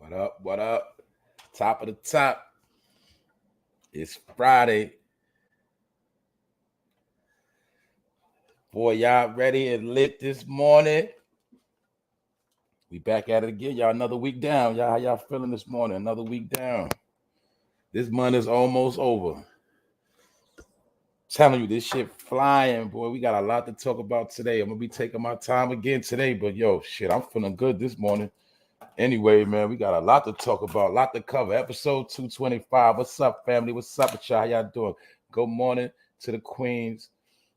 What up? What up? Top of the top. It's Friday. Boy, y'all ready and lit this morning? We back at it again. Y'all another week down. Y'all, how y'all feeling this morning? Another week down. This month is almost over. Telling you, this shit flying, boy. We got a lot to talk about today. I'm gonna be taking my time again today, but yo, shit, I'm feeling good this morning. Anyway, man, we got a lot to talk about, a lot to cover. Episode 225. What's up, family? What's up with y'all? How y'all doing? Good morning to the queens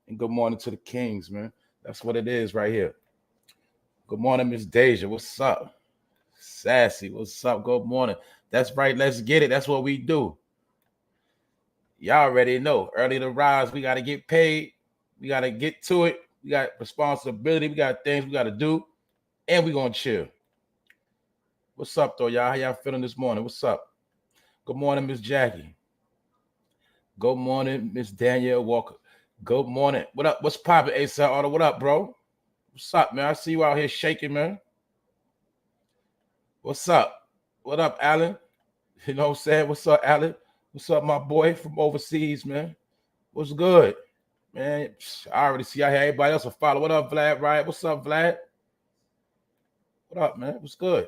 and good morning to the kings, man. That's what it is right here. Good morning, Miss Deja. What's up? Sassy, what's up? Good morning. That's right. Let's get it. That's what we do. Y'all already know. Early to rise, we got to get paid. We got to get to it. We got responsibility. We got things we got to do. And we going to chill. What's up, though, y'all? How y'all feeling this morning? What's up? Good morning, Miss Jackie. Good morning, Miss Danielle Walker. Good morning. What up? What's poppin', ASAP Auto? What up, bro? What's up, man? I see you out here shaking, man. What's up? What up, Alan? You know what I'm saying? What's up, Alan? What's up, my boy from overseas, man? What's good? Man, I already see out here. Everybody else will follow. What up, Vlad? Right? What's up, Vlad? What up, man? What's good?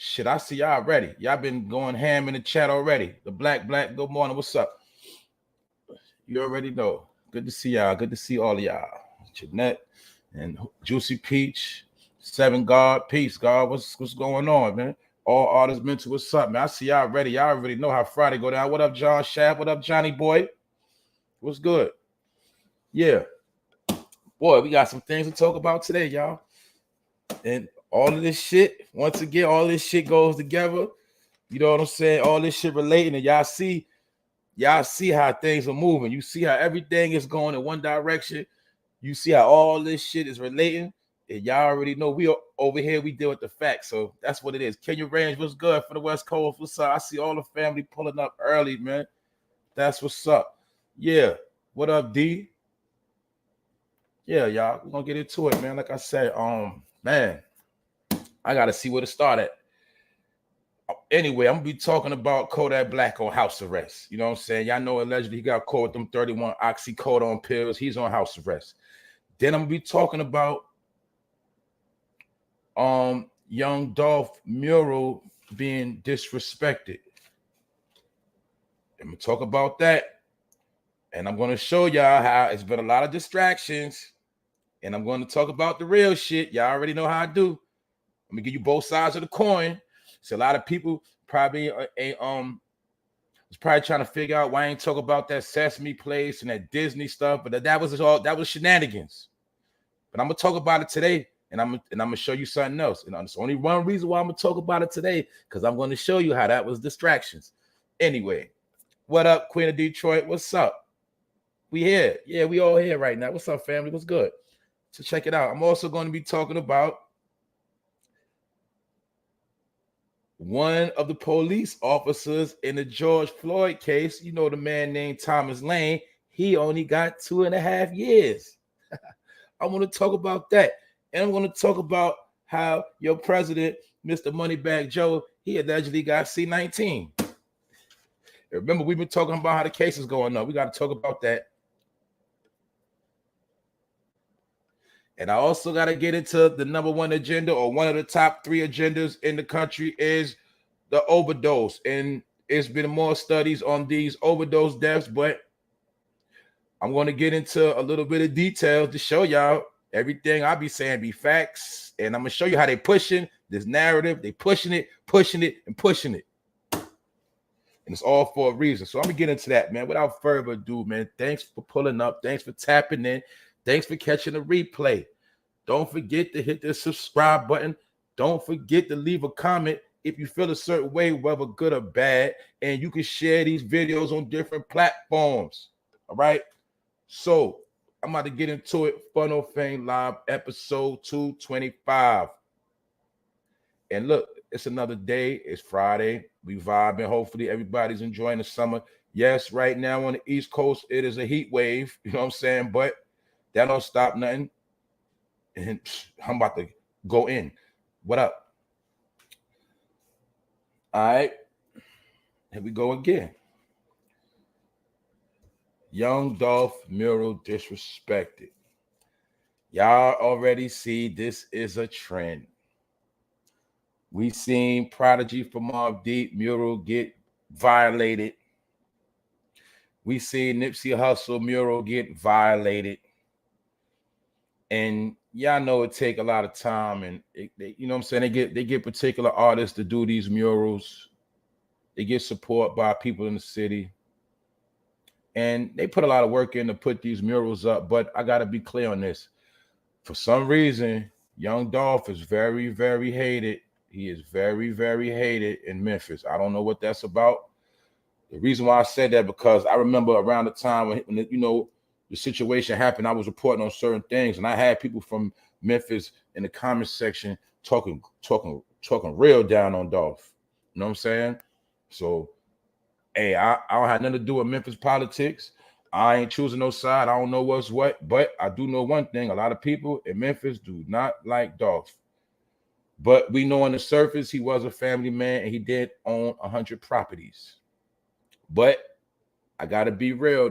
Shit, I see y'all already. Y'all been going ham in the chat already. The Black, good morning. What's up? You already know. Good to see y'all. Good to see all of y'all. Jeanette and Juicy Peach, Seven God, Peace, God. What's going on, man? All artists mental. What's up, man? I see y'all ready. Y'all already know how Friday go down. What up, John Shaft? What up, Johnny Boy? What's good? Yeah. Boy, we got some things to talk about today, y'all. And all of this shit, once again, all this shit goes together. You know what I'm saying? All this shit relating. And y'all see how things are moving. You see how everything is going in one direction. You see how all this shit is relating. And y'all already know we are over here, we deal with the facts. So that's what it is. Kenya Range, what's good for the West Coast? What's up? I see all the family pulling up early, man. That's what's up. Yeah. What up, D? Yeah, y'all. We're gonna get into it, man. Like I said, man, I gotta see where to start at. Anyway, I'm gonna be talking about Kodak Black on house arrest. You know what I'm saying? Y'all know allegedly he got caught with them 31 oxycodone pills. He's on house arrest. Then I'm gonna be talking about young Dolph Mural being disrespected. I'm gonna talk about that, and I'm gonna show y'all how it's been a lot of distractions, and I'm going to talk about the real shit. Y'all already know how I do. I'm gonna give you both sides of the coin. So a lot of people probably was probably trying to figure out why I ain't talk about that Sesame place and that Disney stuff, but that was shenanigans. But I'm gonna talk about it today, and I'm gonna show you something else. And there's only one reason why I'm gonna talk about it today, because I'm going to show you how that was distractions. Anyway, what up, Queen of Detroit? What's up? We here. Yeah, we all here right now. What's up, family? What's good? So check it out. I'm also going to be talking about one of the police officers in the George Floyd case. You know, the man named Thomas Lane. He only got 2.5 years. I want to talk about that. And I'm going to talk about how your president, Mr. Moneybag Joe, he allegedly got C-19. Remember, we've been talking about how the case is going on. We got to talk about that. And I also got to get into the number one agenda, or one of the top 3 agendas in the country, is the overdose. And it's been more studies on these overdose deaths, but I'm going to get into a little bit of details to show y'all everything I be saying be facts. And I'm going to show you how they pushing this narrative. They pushing it, and pushing it. And it's all for a reason. So I'm going to get into that, man. Without further ado, man, thanks for pulling up. Thanks for tapping in. Thanks for catching the replay. Don't forget to hit the subscribe button. Don't forget to leave a comment if you feel a certain way, whether good or bad. And you can share these videos on different platforms. All right? So I'm about to get into it. Funnel Fame Live episode 225. And look, it's another day. It's Friday. We vibing. Hopefully everybody's enjoying the summer. Yes, right now on the East Coast, it is a heat wave. You know what I'm saying? But that don't stop nothing. And I'm about to go in. What up? All right, here we go again. Young Dolph mural disrespected. Y'all already see this is a trend. We seen Prodigy from Mobb Deep mural get violated. We seen Nipsey Hussle mural get violated. And y'all know it take a lot of time, and you know what I'm saying, they get particular artists to do these murals. They get support by people in the city, and they put a lot of work in to put these murals up. But I got to be clear on this. For some reason, Young Dolph is very, very hated. He is very, very hated in Memphis. I don't know what that's about. The reason why I said that, because I remember around the time when you know, the situation happened, I was reporting on certain things, and I had people from Memphis in the comment section talking real down on Dolph. You know what I'm saying? So, hey, I don't have nothing to do with Memphis politics. I ain't choosing no side. I don't know what's what, but I do know one thing: a lot of people in Memphis do not like Dolph. But we know on the surface he was a family man, and he did own 100 properties. But I gotta be real: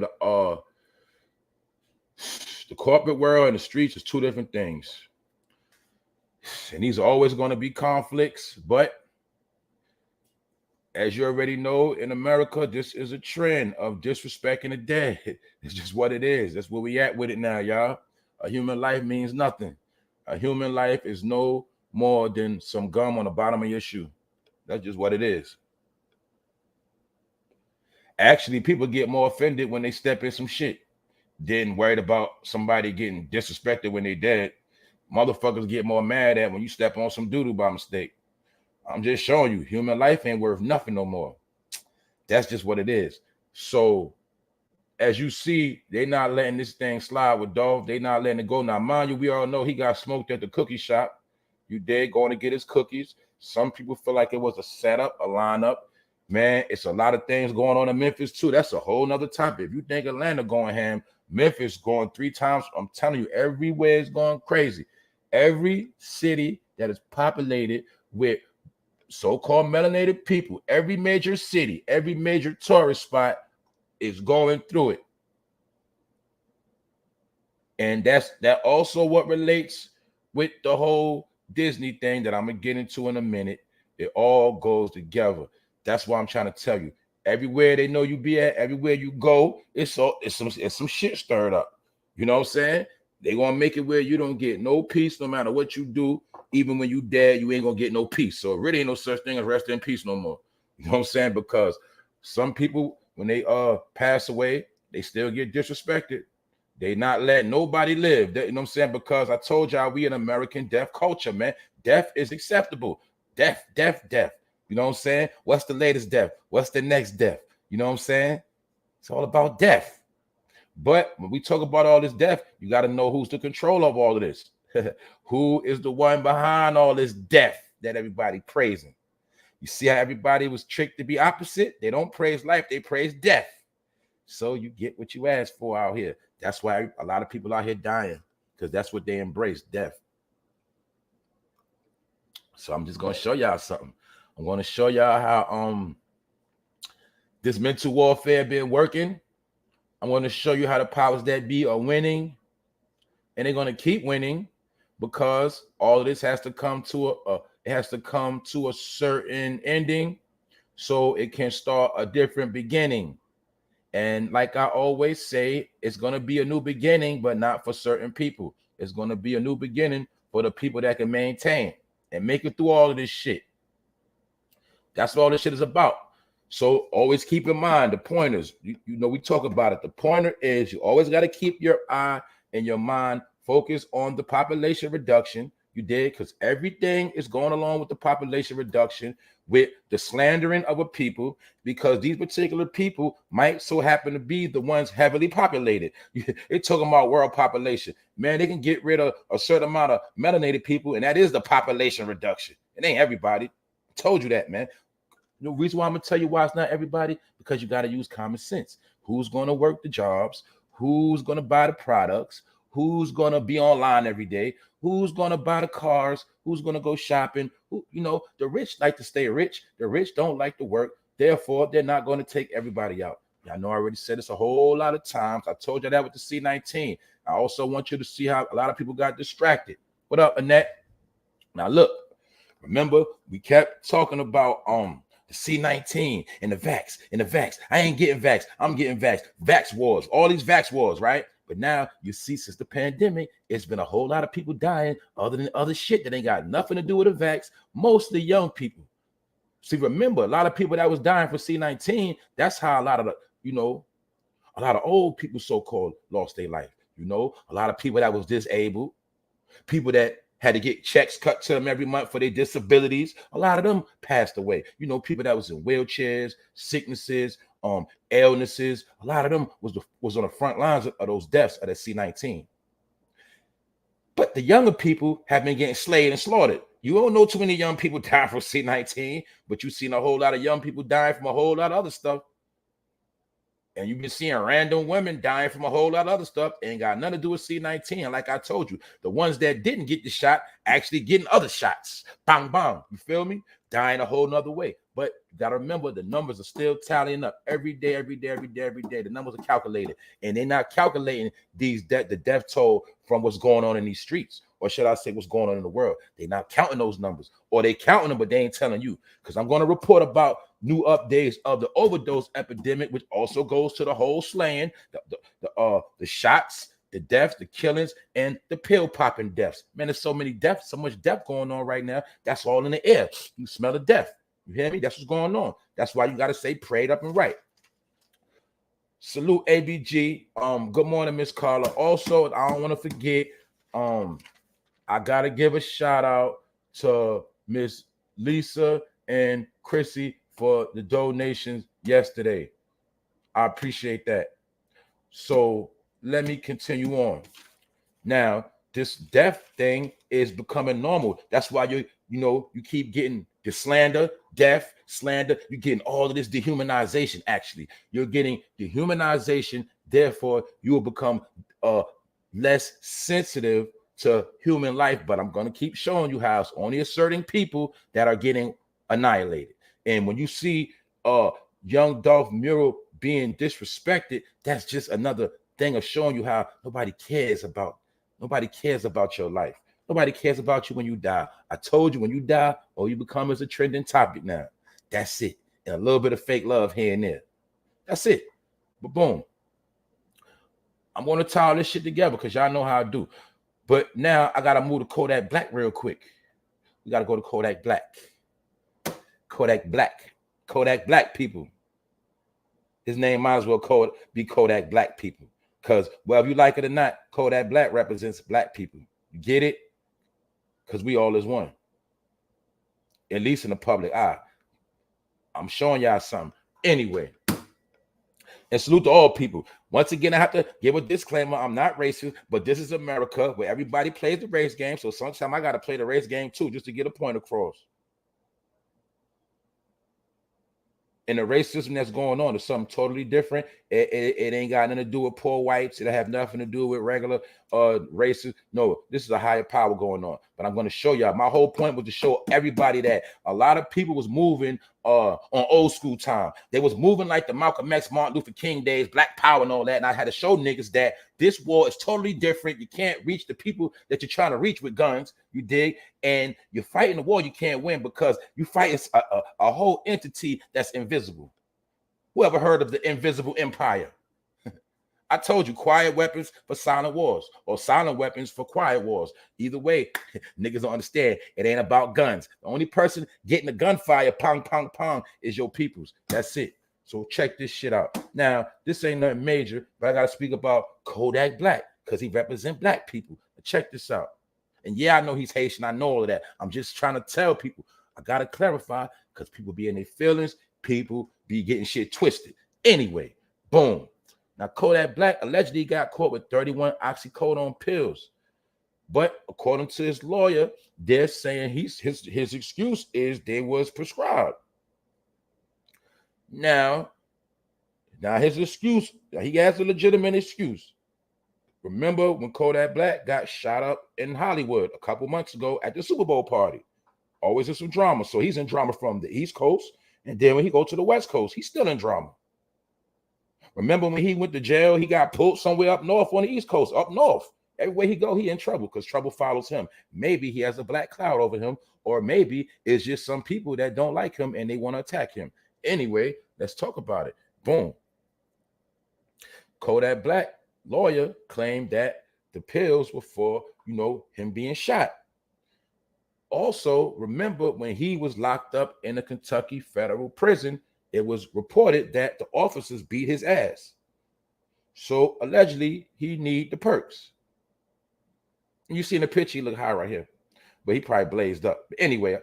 the corporate world and the streets is two different things, and these are always going to be conflicts. But as you already know, in America, this is a trend of disrespecting the dead. It's just what it is. That's where we at with it now, y'all. A human life means nothing. A human life is no more than some gum on the bottom of your shoe. That's just what it is. Actually, people get more offended when they step in some shit than worried about somebody getting disrespected when they dead. Motherfuckers get more mad at when you step on some doo-doo by mistake. I'm just showing you, human life ain't worth nothing no more. That's just what it is. So, as you see, they not letting this thing slide with Dolph. They not letting it go. Now, mind you, we all know he got smoked at the cookie shop. You did going to get his cookies. Some people feel like it was a setup, a lineup. Man, it's a lot of things going on in Memphis too. That's a whole nother topic. If you think Atlanta going ham, Memphis going 3 times. I'm telling you, everywhere is going crazy. Every city that is populated with so-called melanated people, every major city, every major tourist spot is going through it. And that also what relates with the whole Disney thing that I'm gonna get into in a minute. It all goes together. That's why I'm trying to tell you. Everywhere they know you be at, everywhere you go, it's some shit stirred up. You know what I'm saying? They gonna make it where you don't get no peace no matter what you do. Even when you dead, you ain't gonna get no peace. So it really ain't no such thing as rest in peace no more. You know what I'm saying? Because some people, when they pass away, they still get disrespected. They not letting nobody live. You know what I'm saying? Because I told y'all we an American death culture, man. Death is acceptable. Death. You know what I'm saying? What's the latest death? What's the next death? You know what I'm saying? It's all about death. But when we talk about all this death, you got to know who's the control of all of this. Who is the one behind all this death that everybody praising? You see how everybody was tricked to be opposite? They don't praise life, they praise death. So you get what you asked for out here. That's why a lot of people out here dying, because that's what they embrace, death. So I'm just going to show y'all something. I'm going to show y'all how this mental warfare been working. I'm going to show you how the powers that be are winning, and they're going to keep winning, because all of this has to come to a certain ending, so it can start a different beginning. And like I always say, it's going to be a new beginning, but not for certain people. It's going to be a new beginning for the people that can maintain and make it through all of this shit. That's what all this shit is about. So always keep in mind the pointers. You know, we talk about it. The pointer is you always got to keep your eye and your mind focused on the population reduction. You did, because everything is going along with the population reduction, with the slandering of a people, because these particular people might so happen to be the ones heavily populated. They're talking about world population. Man, they can get rid of a certain amount of melanated people, and that is the population reduction. It ain't everybody. I told you that, man. The reason why I'm going to tell you why it's not everybody, because you got to use common sense. Who's going to work the jobs? Who's going to buy the products? who's gonna be online every day, who's gonna buy the cars, who's gonna go shopping. Who, the rich like to stay rich. The rich don't like to work. Therefore, they're not going to take everybody out. I know I already said this a whole lot of times. I told you that with the C-19. I also want you to see how a lot of people got distracted. What up, Annette? Now look, remember we kept talking about the C-19 and the vax. I ain't getting vax. I'm getting vax. Vax wars, all these vax wars, right? But now you see, since the pandemic, it's been a whole lot of people dying other than other shit that ain't got nothing to do with the vax. Mostly young people. See, remember, a lot of people that was dying for C-19, that's how a lot of a lot of old people, so-called, lost their life. A lot of people that was disabled, people that had to get checks cut to them every month for their disabilities. A lot of them passed away. People that was in wheelchairs, sicknesses, illnesses. A lot of them was on the front lines of those deaths of the C-19. But the younger people have been getting slayed and slaughtered. You don't know too many young people dying from C-19, but you've seen a whole lot of young people dying from a whole lot of other stuff. And you've been seeing random women dying from a whole lot of other stuff. Ain't got nothing to do with C-19. And like I told you, the ones that didn't get the shot actually getting other shots. Bang, bang. You feel me? Dying a whole nother way. But you got to remember, the numbers are still tallying up every day. The numbers are calculated. And they're not calculating the death toll from what's going on in these streets. Or should I say what's going on in the world? They're not counting those numbers. Or they counting them, but they ain't telling you. Because I'm going to report about new updates of the overdose epidemic, which also goes to the whole slaying, the shots, the deaths, the killings, and the pill popping deaths. Man, there's so many deaths, so much death going on right now. That's all in the air. You smell the death. You hear me? That's what's going on. That's why you got to stay prayed up and right. Salute ABG. Good morning, Miss Carla. Also, I don't want to forget, I got to give a shout out to Miss Lisa and Chrissy for the donations yesterday. I appreciate that. So let me continue on. Now, this death thing is becoming normal. That's why you keep getting the slander, death, slander. You're getting all of this dehumanization, actually. You're getting dehumanization. Therefore, you will become less sensitive to human life. But I'm going to keep showing you how it's only certain people that are getting annihilated. And when you see Young Dolph Mural being disrespected, that's just another thing of showing you how nobody cares about your life. Nobody cares about you when you die. I told you, when you die, all you become is a trending topic now. That's it. And a little bit of fake love here and there. That's it. But boom. I'm going to tie all this shit together because y'all know how I do. But now I got to move to Kodak Black real quick. We got to go to Kodak Black. Kodak Black. Kodak Black people. His name might as well be Kodak Black people. Because, well, if you like it or not, Kodak Black represents black people. You get it? Because we all is one. At least in the public eye. I'm showing y'all something. Anyway. And salute to all people. Once again, I have to give a disclaimer. I'm not racist, but this is America where everybody plays the race game. So sometimes I got to play the race game too, just to get a point across. And the racism that's going on is something totally different. It ain't got nothing to do with poor whites. It have nothing to do with regular races. No, this is a higher power going on. But I'm going to show y'all. My whole point was to show everybody that a lot of people was moving on old school time. They was moving like the Malcolm X, Martin Luther King days, Black Power and all that. And I had to show niggas that this war is totally different. You can't reach the people that you're trying to reach with guns. You dig? And you're fighting the war you can't win because you fight a whole entity that's invisible. Who ever heard of the invisible empire? I told you, quiet weapons for silent wars or silent weapons for quiet wars. Either way, niggas don't understand. It ain't about guns. The only person getting the gunfire, pong, pong, pong, is your peoples. That's it. So check this shit out. Now, this ain't nothing major, but I got to speak about Kodak Black because he represents black people. Check this out. And yeah, I know he's Haitian. I know all of that. I'm just trying to tell people. I got to clarify because people be in their feelings. People be getting shit twisted. Anyway, boom. Now, Kodak Black allegedly got caught with 31 oxycodone pills. But according to his lawyer, they're saying his excuse is they was prescribed. Now his excuse, he has a legitimate excuse. Remember when Kodak Black got shot up in Hollywood a couple months ago at the Super Bowl party? Always in some drama. So he's in drama from the East Coast. And then when he go to the West Coast, he's still in drama. Remember when he went to jail, he got pulled somewhere up north on the East Coast, up north. Everywhere he go, he in trouble because trouble follows him. Maybe he has a black cloud over him, or maybe it's just some people that don't like him and they want to attack him. Anyway, let's talk about it. Boom. Kodak Black lawyer claimed that the pills were for, him being shot. Also, remember when he was locked up in a Kentucky federal prison, it was reported that the officers beat his ass. So allegedly, he need the perks. You see in the picture, he look high right here, but he probably blazed up. But anyway,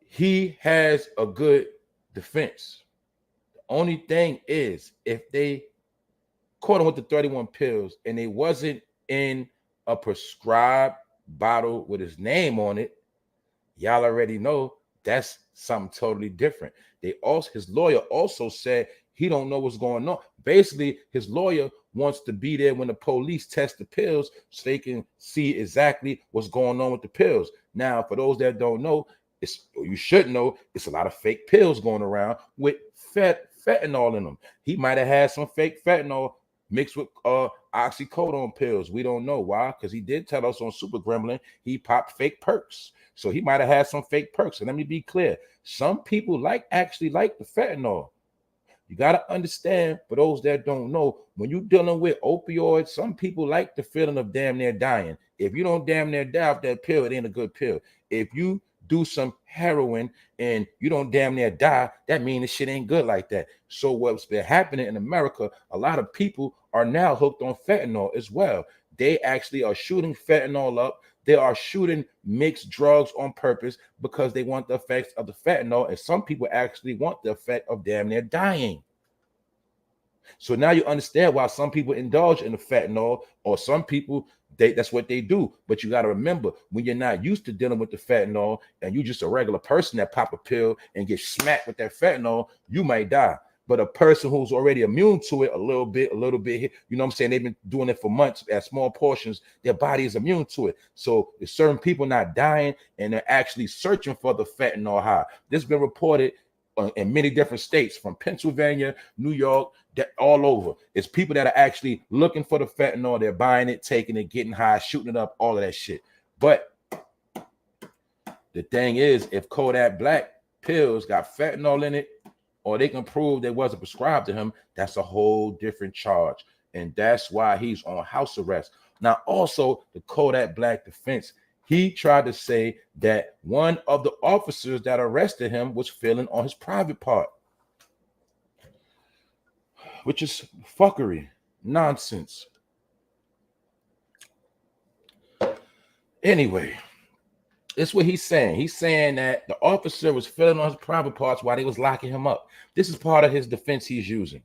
he has a good defense. The only thing is, if they caught him with the 31 pills and they wasn't in a prescribed bottle with his name on it, y'all already know that's something totally different. His lawyer also said he don't know what's going on. Basically, his lawyer wants to be there when the police test the pills so they can see exactly what's going on with the pills. Now, for those that don't know, you should know, it's a lot of fake pills going around with fentanyl in them. He might have had some fake fentanyl mixed with oxycodone pills. We don't know why, because he did tell us on Super Gremlin he popped fake perks. So he might have had some fake perks. And let me be clear, some people actually like the fentanyl. You got to understand, for those that don't know, when you're dealing with opioids, some people like the feeling of damn near dying. If you don't damn near die off that pill, it ain't a good pill. If you do some heroin and you don't damn near die, that means the shit ain't good like that. So what's been happening in America, a lot of people are now hooked on fentanyl as well. They actually are shooting fentanyl up. They are shooting mixed drugs on purpose because they want the effects of the fentanyl, and some people actually want the effect of damn near dying. So now you understand why some people indulge in the fentanyl, or some people, that's what they do. But you got to remember, when you're not used to dealing with the fentanyl and you're just a regular person that pop a pill and get smacked with that fentanyl, you might die. But a person who's already immune to it a little bit, you know what I'm saying? They've been doing it for months at small portions. Their body is immune to it. So there's certain people not dying and they're actually searching for the fentanyl high. This has been reported in many different states, from Pennsylvania, New York, all over. It's people that are actually looking for the fentanyl. They're buying it, taking it, getting high, shooting it up, all of that shit. But the thing is, if Kodak Black pills got fentanyl in it, or they can prove they wasn't prescribed to him, that's a whole different charge. And that's why he's on house arrest. Now, also, the Kodak Black defense, he tried to say that one of the officers that arrested him was feeling on his private part, which is fuckery, nonsense. Anyway, that's what he's saying. He's saying that the officer was feeling on his private parts while they was locking him up. This is part of his defense he's using.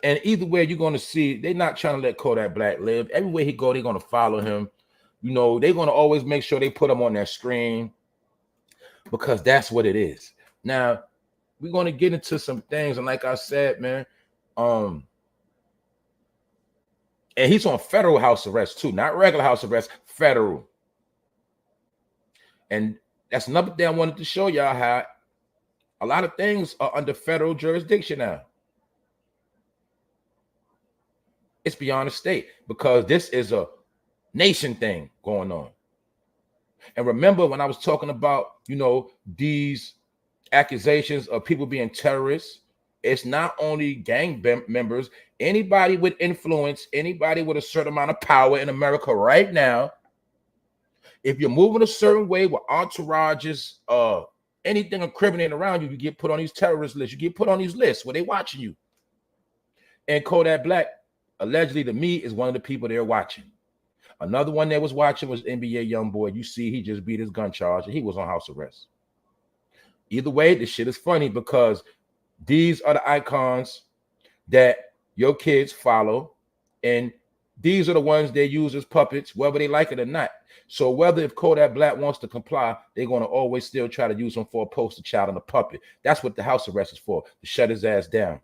And either way, you're going to see, they're not trying to let Kodak Black live. Everywhere he go, they're going to follow him. You know, they're going to always make sure they put him on their screen because that's what it is. Now, we're going to get into some things. And like I said, man, and he's on federal house arrest too, not regular house arrest, federal. And that's another thing I wanted to show y'all, how a lot of things are under federal jurisdiction now. It's beyond the state because this is a nation thing going on. And remember when I was talking about, you know, these accusations of people being terrorists, it's not only gang members, anybody with influence, anybody with a certain amount of power in America right now. If you're moving a certain way with entourages, anything incriminating around you, you get put on these terrorist lists. You get put on these lists where they watching you. And Kodak Black, allegedly to me, is one of the people they're watching. Another one that was watching was NBA YoungBoy. You see, he just beat his gun charge and he was on house arrest. Either way, this shit is funny because these are the icons that your kids follow, and These are the ones they use as puppets, whether they like it or not. So whether if Kodak Black wants to comply, they're going to always still try to use him for a poster child and a puppet. That's what the house arrest is for, to shut his ass down.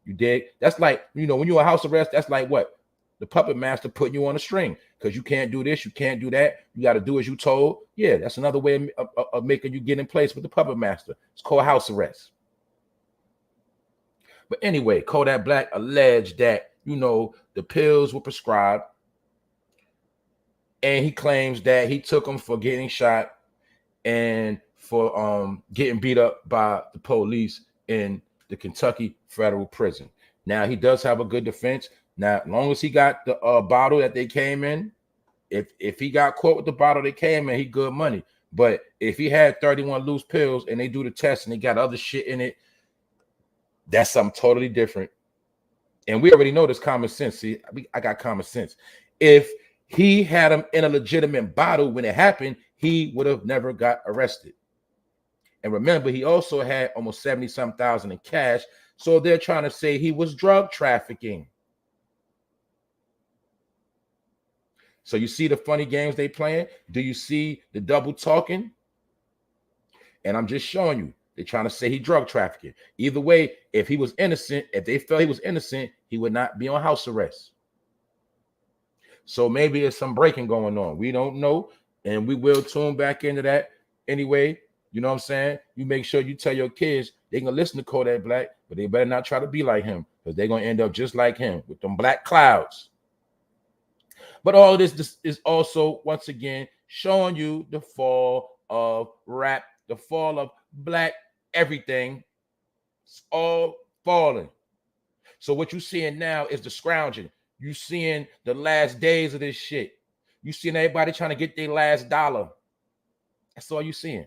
You dig? That's like, you know, when you're on house arrest, that's like what? The puppet master putting you on a string because you can't do this, you can't do that. You got to do as you told. Yeah, that's another way of making you get in place with the puppet master. It's called house arrest. But anyway, Kodak Black alleged that, you know, the pills were prescribed, and he claims that he took them for getting shot and for getting beat up by the police in the Kentucky federal prison. Now, he does have a good defense. Now, as long as he got the bottle that they came in, if he got caught with the bottle they came in, he good money. But if he had 31 loose pills and they do the test and they got other shit in it, that's something totally different. And we already know this common sense. See, I got common sense. If he had him in a legitimate bottle when it happened, he would have never got arrested. And remember, he also had almost 70-some thousand in cash. So they're trying to say he was drug trafficking. So you see the funny games they playing? Do you see the double talking? And I'm just showing you. They're trying to say he drug trafficking. Either way, if he was innocent, if they felt he was innocent, he would not be on house arrest. So maybe there's some breaking going on. We don't know. And we will tune back into that anyway. You know what I'm saying? You make sure you tell your kids they can listen to Kodak Black, but they better not try to be like him, because they're going to end up just like him with them black clouds. But all this is also, once again, showing you the fall of rap, the fall of black everything. It's all falling. So what you're seeing now is the scrounging. You seeing the last days of this shit. You seeing everybody trying to get their last dollar. That's all you seeing.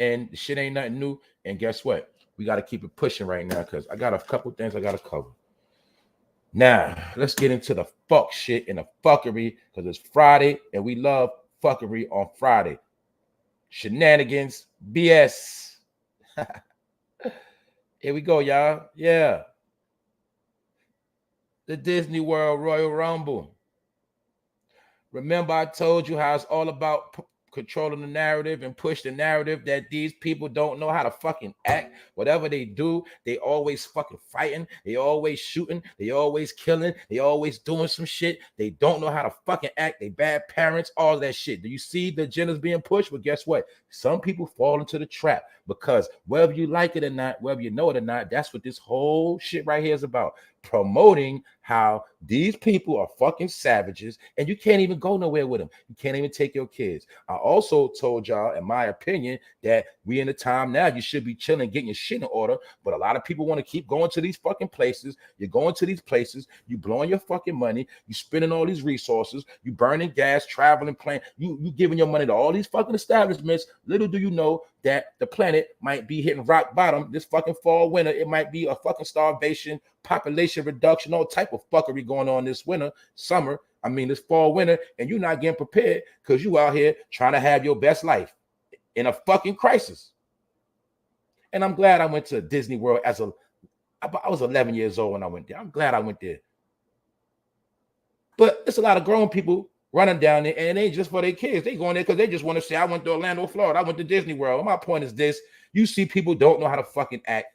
And the shit ain't nothing new. And guess what? We got to keep it pushing right now, because I got a couple things I got to cover. Now, let's get into the fuck shit and the fuckery, because it's Friday and we love fuckery on Friday. Shenanigans, BS. Here we go, y'all. Yeah. The Disney World Royal Rumble. Remember, I told you how it's all about controlling the narrative and push the narrative that these people don't know how to fucking act. Whatever they do, they always fucking fighting. They always shooting. They always killing. They always doing some shit. They don't know how to fucking act. They bad parents, all that shit. Do you see the agendas being pushed? Well, guess what? Some people fall into the trap, because whether you like it or not, whether you know it or not, that's what this whole shit right here is about. Promoting how these people are fucking savages, and you can't even go nowhere with them. You can't even take your kids. I also told y'all, in my opinion, that we in the time now you should be chilling, getting your shit in order. But a lot of people want to keep going to these fucking places. You're going to these places, you blowing your fucking money, you spending all these resources, you burning gas, traveling, playing, you giving your money to all these fucking establishments. Little do you know that the planet might be hitting rock bottom this fucking fall, winter. It might be a fucking starvation, population reduction, all type of fuckery going on this winter, summer. I mean, this fall, winter, and you're not getting prepared because you out here trying to have your best life in a fucking crisis. And I'm glad I went to Disney World I was 11 years old when I went there. I'm glad I went there. But there's a lot of grown people running down there, and it ain't just for their kids. They going there because they just want to say, I went to Orlando, Florida. I went to Disney World. My point is this. You see people don't know how to fucking act.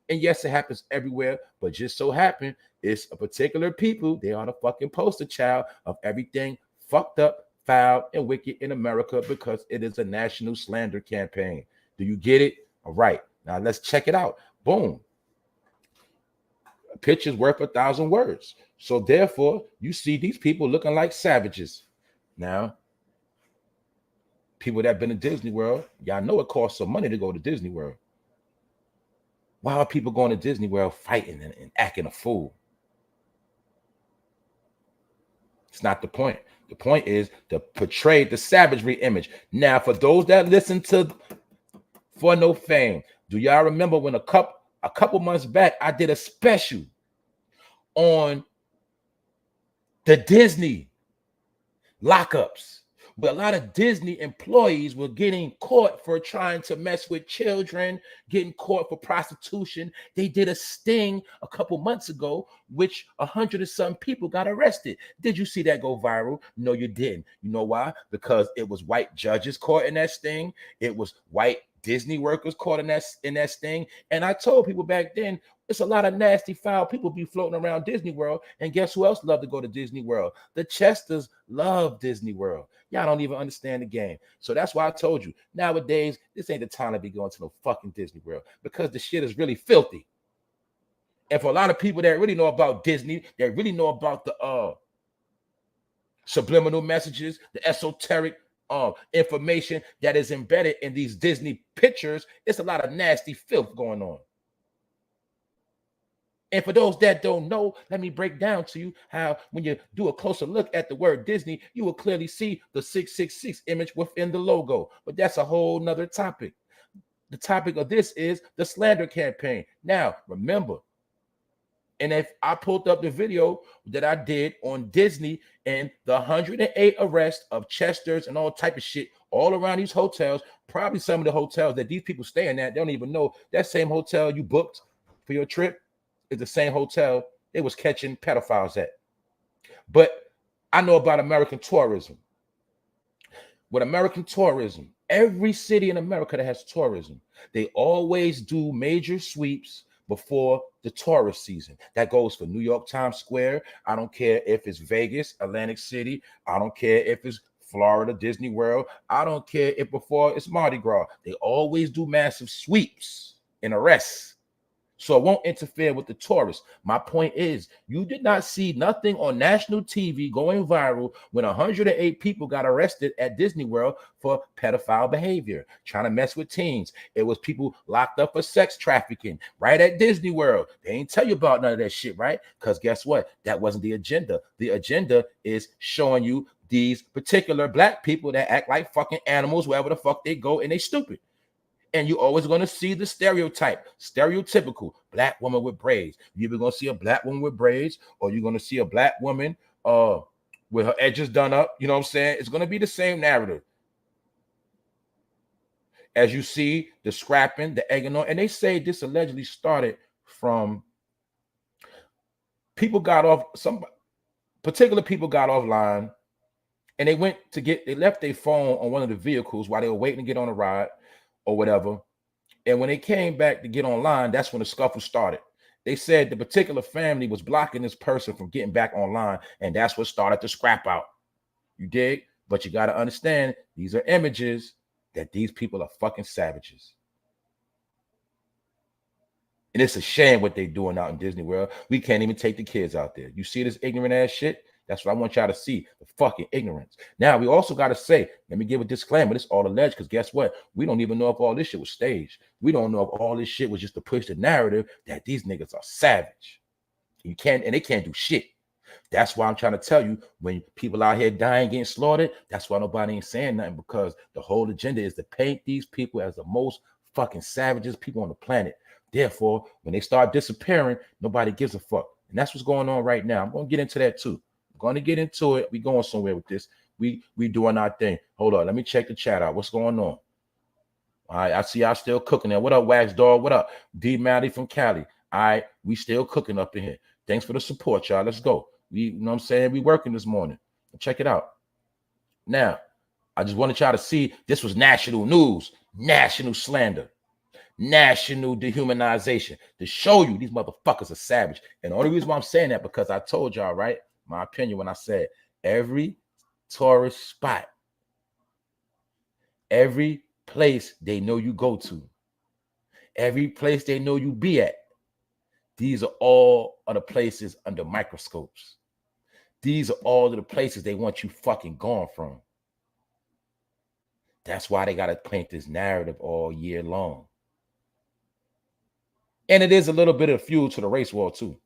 And yes, it happens everywhere, but just so happen it's a particular people. They are the fucking poster child of everything fucked up, foul, and wicked in America, because it is a national slander campaign. Do you get it? All right. Now let's check it out. Boom. A picture's worth 1,000 words. So therefore, you see these people looking like savages. Now, people that have been to Disney World, y'all know it costs some money to go to Disney World. Why are people going to Disney World fighting and acting a fool? It's not the point. The point is to portray the savagery image. Now, for those that listen to For No Fame, do y'all remember when a couple months back, I did a special on the Disney lockups, But a lot of Disney employees were getting caught for trying to mess with children, getting caught for prostitution. They did a sting a couple months ago, which 100 and some people got arrested. Did you see that go viral? No, you didn't. You know why? Because it was white judges caught in that sting. It was white Disney workers caught in that sting. And I told people back then, it's a lot of nasty, foul people be floating around Disney World. And guess who else love to go to Disney World? The Chesters love Disney World. Y'all don't even understand the game. So that's why I told you, nowadays, this ain't the time to be going to no fucking Disney World, because the shit is really filthy. And for a lot of people that really know about Disney, that really know about the subliminal messages, the esoteric information that is embedded in these Disney pictures, it's a lot of nasty filth going on. And for those that don't know, let me break down to you how when you do a closer look at the word Disney, you will clearly see the 666 image within the logo. But that's a whole nother topic. The topic of this is the slander campaign. Now, remember, and if I pulled up the video that I did on Disney and the 108 arrests of Chesters and all type of shit all around these hotels, probably some of the hotels that these people staying at, they don't even know that same hotel you booked for your trip is the same hotel they was catching pedophiles at. But I know about American tourism. With American tourism, every city in America that has tourism, they always do major sweeps before the tourist season. That goes for New York Times Square. I don't care if it's Vegas, Atlantic City. I don't care if it's Florida, Disney World. I don't care if before it's Mardi Gras. They always do massive sweeps and arrests, so it won't interfere with the tourists. My point is, you did not see nothing on national TV going viral when 108 people got arrested at Disney World for pedophile behavior, trying to mess with teens. It was people locked up for sex trafficking right at Disney World. They ain't tell you about none of that shit, right? Because guess what? That wasn't the agenda. The agenda is showing you these particular black people that act like fucking animals wherever the fuck they go, and they stupid. And you're always going to see the stereotypical black woman with braids. You're either going to see a black woman with braids, or you're going to see a black woman with her edges done up. You know what I'm saying? It's going to be the same narrative. As you see the scrapping, the egging on, and they say this allegedly started from people got off, some particular people got offline, and they left their phone on one of the vehicles while they were waiting to get on a ride or whatever. And when they came back to get online, that's when the scuffle started. They said the particular family was blocking this person from getting back online, and that's what started the scrap out. You dig? But you got to understand, these are images that these people are fucking savages. And it's a shame what they're doing out in Disney World. We can't even take the kids out there. You see this ignorant ass shit? That's what I want y'all to see, the fucking ignorance. Now, we also got to say, let me give a disclaimer. This is all alleged, because guess what? We don't even know if all this shit was staged. We don't know if all this shit was just to push the narrative that these niggas are savage. They can't do shit. That's why I'm trying to tell you, when people out here dying, getting slaughtered, that's why nobody ain't saying nothing, because the whole agenda is to paint these people as the most fucking savages people on the planet. Therefore, when they start disappearing, nobody gives a fuck. And that's what's going on right now. I'm going to get into that too. Going to get into it. We going somewhere with this. We doing our thing. Hold on. Let me check the chat out. What's going on? All right. I see y'all still cooking there. What up, Wax Dog? What up? D Mally from Cali. All right. We still cooking up in here. Thanks for the support, y'all. Let's go. You know what I'm saying? We working this morning. Check it out. Now, I just wanted y'all to see this was national news, national slander, national dehumanization, to show you these motherfuckers are savage. And the only reason why I'm saying that, because I told y'all, right? My opinion when I said every tourist spot, every place they know you go to, every place they know you be at, these are all of the places under microscopes. These are all of the places they want you fucking gone from. That's why they got to paint this narrative all year long. And it is a little bit of fuel to the race war too,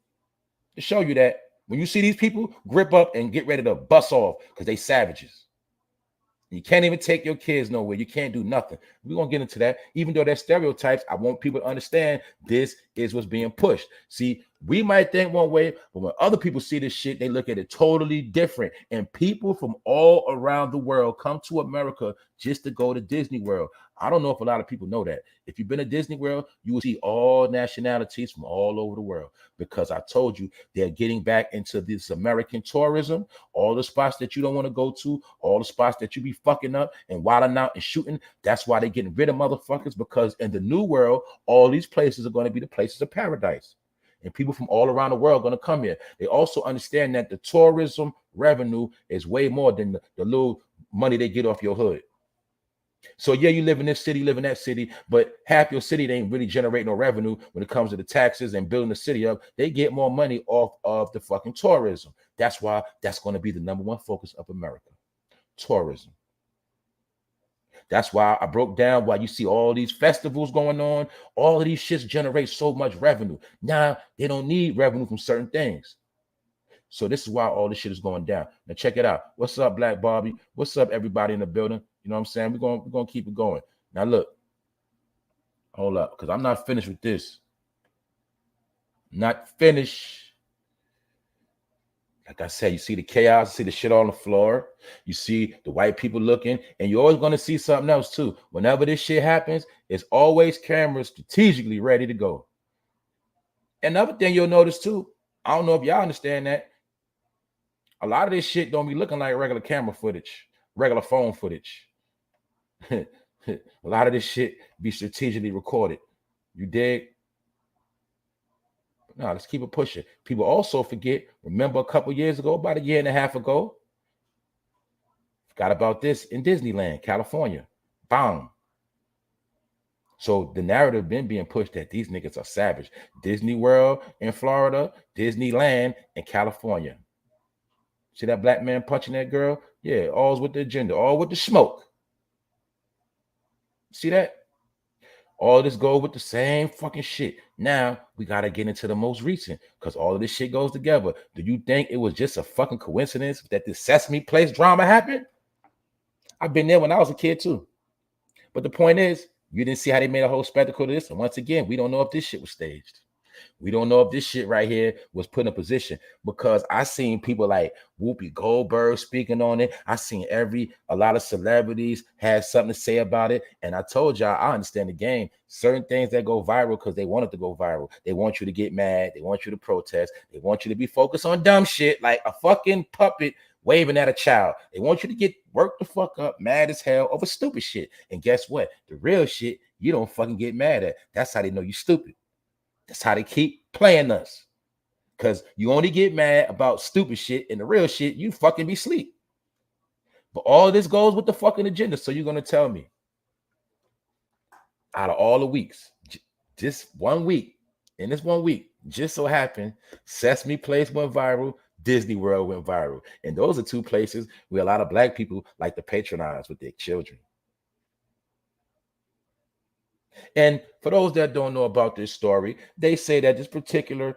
to show you that when you see these people, grip up and get ready to bust off, because they savages. You can't even take your kids nowhere. You can't do nothing. We're going to get into that. Even though they're stereotypes, I want people to understand this is what's being pushed. See, We might think one way, but when other people see this shit, they look at it totally different. And people from all around the world come to America just to go to Disney World. I don't know if a lot of people know that. If you've been to Disney World, you will see all nationalities from all over the world, because I told you they're getting back into this American tourism. All the spots that you don't want to go to, all the spots that you be fucking up and wilding out and shooting. That's why they're getting rid of motherfuckers, because in the new world, all these places are going to be the places of paradise. And people from all around the world are going to come here. They also understand that the tourism revenue is way more than the little money they get off your hood. So yeah, you live in this city, live in that city, but half your city, they ain't really generate no revenue when it comes to the taxes and building the city up. They get more money off of the fucking tourism. That's why that's going to be the number one focus of America. Tourism. That's why I broke down why you see all these festivals going on. All of these shits generate so much revenue. Now they don't need revenue from certain things. So this is why all this shit is going down. Now check it out. What's up, Black Bobby? What's up, everybody in the building? You know what I'm saying? We're gonna keep it going. Now look, hold up, because I'm not finished with this. Not finished. Like I said, you see the chaos, you see the shit on the floor, you see the white people looking, and you're always going to see something else too. Whenever this shit happens, it's always cameras strategically ready to go. Another thing you'll notice too, I don't know if y'all understand that, a lot of this shit don't be looking like regular camera footage, regular phone footage. A lot of this shit be strategically recorded. You dig? No, let's keep it pushing. People also forget, remember a couple years ago, about a year and a half ago, forgot about this in Disneyland, California. Bang. So the narrative been being pushed that these niggas are savage. Disney World in Florida, Disneyland in California. See that black man punching that girl? Yeah, all's with the agenda, all with the smoke. See that? All this go with the same fucking shit. Now we gotta get into the most recent, because all of this shit goes together. Do you think it was just a fucking coincidence that this Sesame Place drama happened? I've been there when I was a kid too. But the point is, you didn't see how they made a whole spectacle of this. And once again, we don't know if this shit was staged. We don't know if this shit right here was put in a position, because I seen people like Whoopi Goldberg speaking on it. I seen a lot of celebrities had something to say about it. And I told y'all, I understand the game. Certain things that go viral because they want it to go viral. They want you to get mad. They want you to protest. They want you to be focused on dumb shit like a fucking puppet waving at a child. They want you to get worked the fuck up, mad as hell over stupid shit. And guess what? The real shit, you don't fucking get mad at. That's how they know you stupid. That's how they keep playing us. Because you only get mad about stupid shit, and the real shit, you fucking be asleep. But all this goes with the fucking agenda. So you're going to tell me, out of all the weeks, just 1 week, in this 1 week, just so happened, Sesame Place went viral, Disney World went viral. And those are two places where a lot of black people like to patronize with their children. And for those that don't know about this story, they say that this particular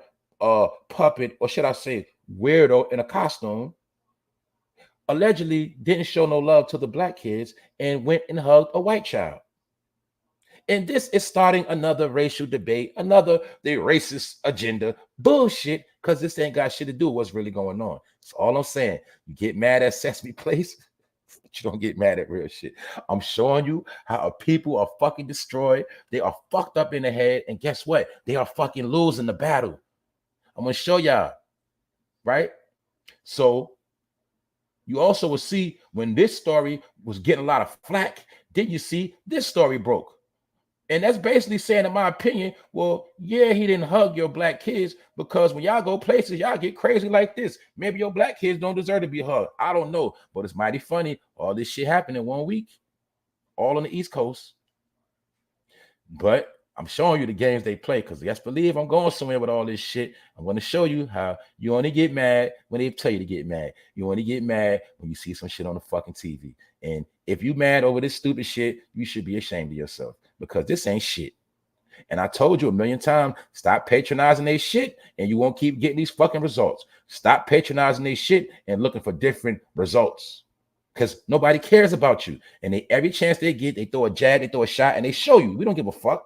puppet, or should I say weirdo in a costume, allegedly didn't show no love to the black kids and went and hugged a white child. And this is starting another racial debate, the racist agenda bullshit, because this ain't got shit to do with what's really going on. That's all I'm saying. You get mad at Sesame Place, but you don't get mad at real shit. I'm showing you how people are fucking destroyed. They are fucked up in the head. And guess what? They are fucking losing the battle. I'm going to show y'all. Right? So you also will see when this story was getting a lot of flack, then you see this story broke. And that's basically saying, in my opinion, well, yeah, he didn't hug your black kids, because when y'all go places, y'all get crazy like this. Maybe your black kids don't deserve to be hugged. I don't know, but it's mighty funny. All this shit happened in 1 week, all on the East Coast. But I'm showing you the games they play, because yes, believe I'm going somewhere with all this shit. I'm going to show you how you only get mad when they tell you to get mad. You only get mad when you see some shit on the fucking TV. And if you mad over this stupid shit, you should be ashamed of yourself, because this ain't shit. And I told you a million times, stop patronizing their shit and you won't keep getting these fucking results. Stop patronizing their shit and looking for different results, because nobody cares about you. And every chance they get, they throw a jab, they throw a shot, and they show you. We don't give a fuck.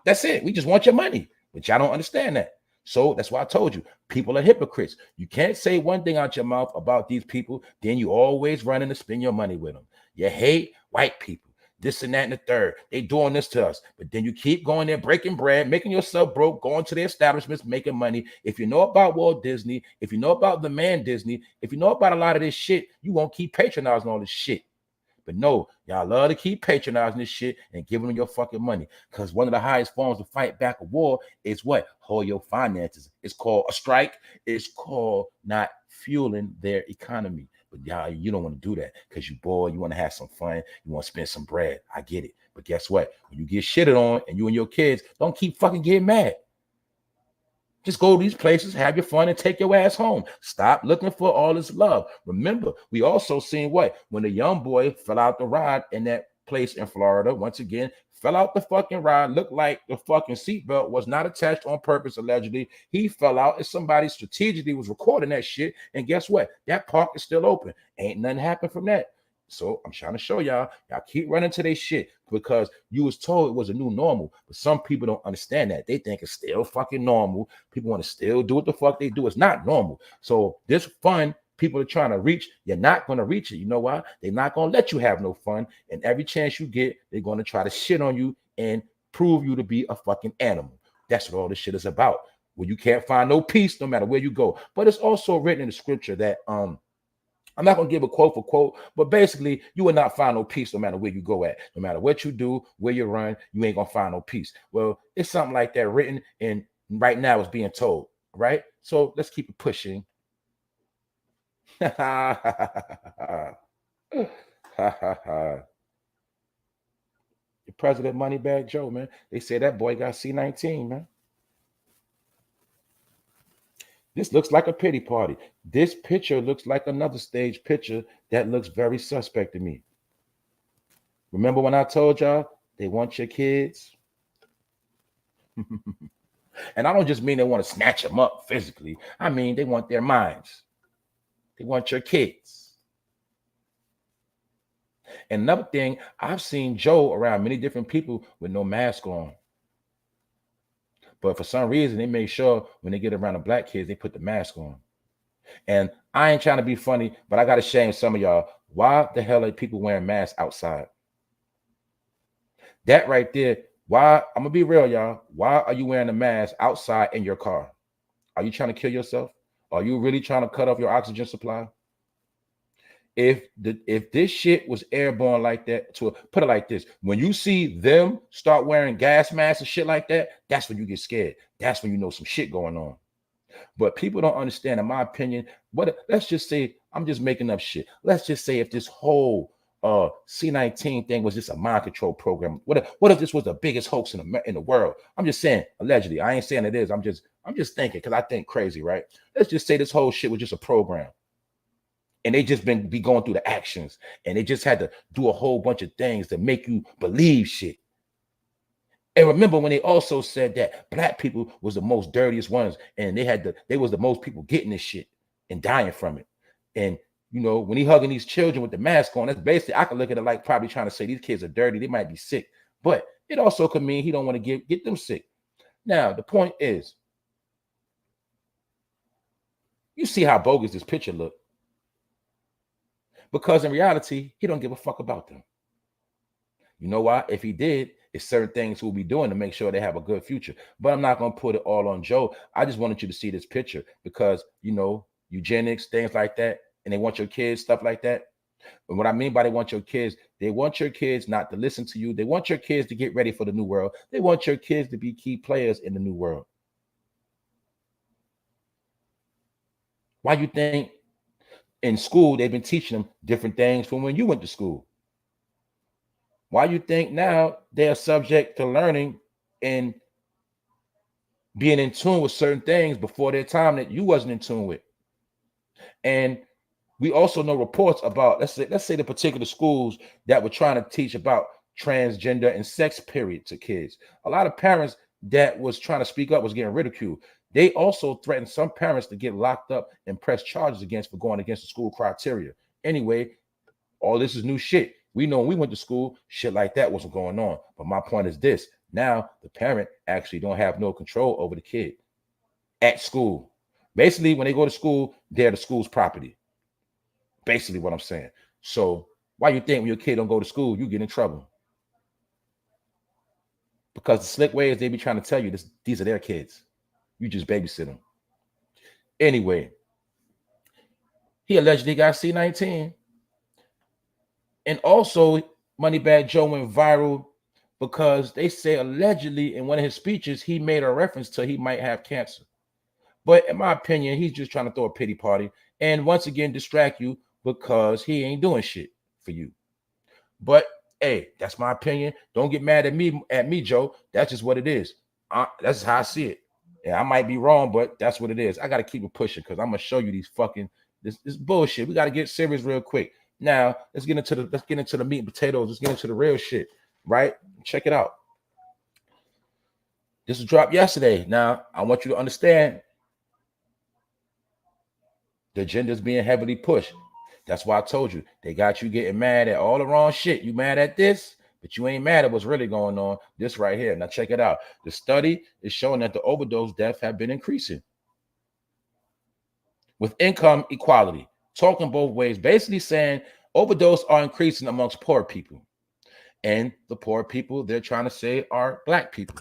That's it. We just want your money. But y'all don't understand that. So that's why I told you, people are hypocrites. You can't say one thing out your mouth about these people, then you always running to spend your money with them. You hate white people, this and that and the third. They doing this to us. But then you keep going there, breaking bread, making yourself broke, going to the establishments, making money. If you know about Walt Disney, if you know about the man Disney, if you know about a lot of this shit, you won't keep patronizing all this shit. But no, y'all love to keep patronizing this shit and giving them your fucking money. Because one of the highest forms to fight back a war is what? Hold your finances. It's called a strike. It's called not fueling their economy. But y'all, you don't want to do that because you bored. You want to have some fun. You want to spend some bread. I get it. But guess what? When you get shitted on and you and your kids, don't keep fucking getting mad. Just go to these places, have your fun, and take your ass home. Stop looking for all this love. Remember, we also seen what? When the young boy fell out the ride in that place in Florida, once again, fell out the fucking ride, looked like the fucking seatbelt was not attached on purpose, allegedly. He fell out and somebody strategically was recording that shit. And guess what? That park is still open. Ain't nothing happened from that. So I'm trying to show y'all keep running to their shit because you was told it was a new normal. But some people don't understand that. They think it's still fucking normal. People want to still do what the fuck they do. It's not normal. So this fun people are trying to reach, you're not going to reach it. You know why? They're not going to let you have no fun. And every chance you get, they're going to try to shit on you and prove you to be a fucking animal. That's what all this shit is about. Well, you can't find no peace no matter where you go. But it's also written in the scripture that I'm not going to give a quote for quote, but basically, you will not find no peace no matter where you go at. No matter what you do, where you run, you ain't going to find no peace. Well, it's something like that written, and right now it's being told, right? So let's keep it pushing. Your President Moneybag Joe, man. They say that boy got C19, man. This looks like a pity party. This picture looks like another stage picture that looks very suspect to me. Remember when I told y'all they want your kids? And I don't just mean they want to snatch them up physically. I mean, they want their minds. They want your kids. And another thing, I've seen Joe around many different people with no mask on. But for some reason, they make sure when they get around the black kids, they put the mask on. And I ain't trying to be funny, but I got to shame some of y'all. Why the hell are people wearing masks outside? That right there, why? I'm going to be real, y'all. Why are you wearing a mask outside in your car? Are you trying to kill yourself? Are you really trying to cut off your oxygen supply? If this shit was airborne like that, to put it like this, when you see them start wearing gas masks and shit like that, that's when you get scared. That's when you know some shit going on. But people don't understand, in my opinion, let's just say, I'm just making up shit. Let's just say if this whole C19 thing was just a mind control program, what if this was the biggest hoax in the world? I'm just saying, allegedly. I ain't saying it is. I'm just thinking, because I think crazy, right? Let's just say this whole shit was just a program. And they just be going through the actions, and they just had to do a whole bunch of things to make you believe shit. And remember when they also said that black people was the most dirtiest ones, and they was the most people getting this shit and dying from it. And you know, when he hugging these children with the mask on, that's basically, I can look at it like probably trying to say these kids are dirty, they might be sick, but it also could mean he don't want to get them sick. Now the point is, you see how bogus this picture look. Because in reality, he don't give a fuck about them. You know why? If he did, it's certain things he'll be doing to make sure they have a good future. But I'm not going to put it all on Joe. I just wanted you to see this picture because, you know, eugenics, things like that, and they want your kids, stuff like that. And what I mean by they want your kids not to listen to you. They want your kids to get ready for the new world. They want your kids to be key players in the new world. Why you think in school they've been teaching them different things from when you went to school? Why you think now they are subject to learning and being in tune with certain things before their time that you wasn't in tune with? And we also know reports about, let's say the particular schools that were trying to teach about transgender and sex period to kids. A lot of parents that was trying to speak up was getting ridiculed. They also threatened some parents to get locked up and press charges against for going against the school criteria. Anyway, all this is new shit. We know when we went to school, shit like that wasn't going on. But my point is this: now the parent actually don't have no control over the kid. at school. Basically, when they go to school, they're the school's property. Basically what I'm saying. So why you think when your kid don't go to school, you get in trouble? Because the slick ways they be trying to tell you this, these are their kids. You just babysit them. Anyway, he allegedly got C19. And also, Moneybag Joe went viral because they say allegedly in one of his speeches, he made a reference to he might have cancer. But in my opinion, he's just trying to throw a pity party and once again distract you because he ain't doing shit for you. But hey, that's my opinion. Don't get mad at me, Joe. That's just what it is. That's how I see it. Yeah, I might be wrong, but that's what it is. I got to keep it pushing because I'm gonna show you these fucking this bullshit. We got to get serious real quick. Now let's get into the meat and potatoes. Let's get into the real shit. Right? Check it out. This was dropped yesterday. Now I want you to understand the agenda is being heavily pushed. That's why I told you they got you getting mad at all the wrong shit. You mad at this, but you ain't mad at what's really going on. This right here. Now check it out. The study is showing that the overdose deaths have been increasing with income equality. Talking both ways, basically saying overdose are increasing amongst poor people, and the poor people they're trying to say are black people.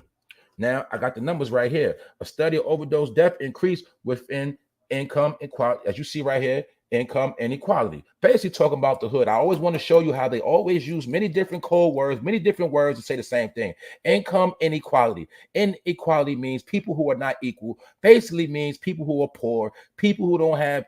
Now I got the numbers right here. A study of overdose death increase within income equality, as you see right here. Income inequality, basically talking about the hood. I always want to show you how they always use many different code words, many different words to say the same thing. Income inequality. Inequality means people who are not equal. Basically means people who are poor, people who don't have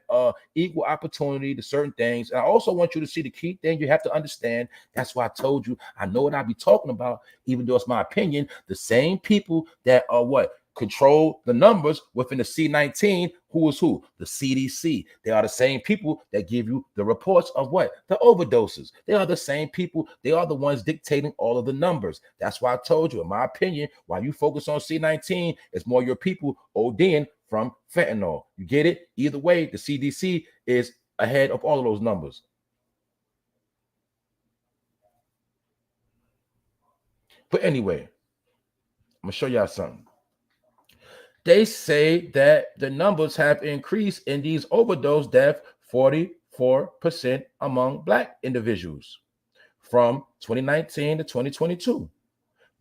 equal opportunity to certain things. And I also want you to see the key thing you have to understand. That's why I told you I know what I be talking about, even though it's my opinion. The same people that are what? Control the numbers within the C19. Who is who? The CDC. They are the same people that give you the reports of what? The overdoses. They are the same people. They are the ones dictating all of the numbers. That's why I told you, in my opinion, while you focus on C19, it's more your people ODing from fentanyl. You get it? Either way, the CDC is ahead of all of those numbers. But anyway, I'm going to show y'all something. They say that the numbers have increased in these overdose deaths 44% among black individuals from 2019 to 2022.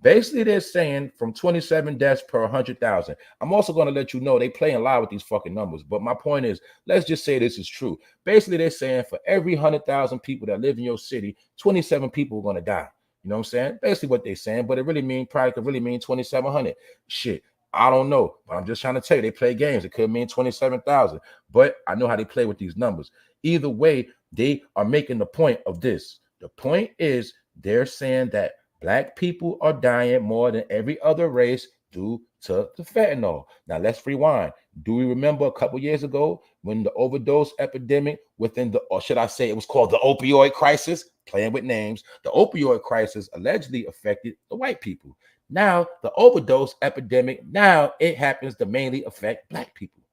Basically, they're saying from 27 deaths per 100,000. I'm also going to let you know they play a lot with these fucking numbers. But my point is, let's just say this is true. Basically, they're saying for every 100,000 people that live in your city, 27 people are going to die. You know what I'm saying? Basically what they're saying, but it really mean probably could really mean 2,700. Shit. I don't know, but I'm just trying to tell you, they play games. It could mean 27,000, but I know how they play with these numbers. Either way, they are making the point of this. The point is they're saying that black people are dying more than every other race due to the fentanyl. Now let's rewind. Do we remember a couple years ago when the overdose epidemic within the, or should I say it was called the opioid crisis, playing with names, the opioid crisis allegedly affected the white people. Now, the overdose epidemic, now it happens to mainly affect black people.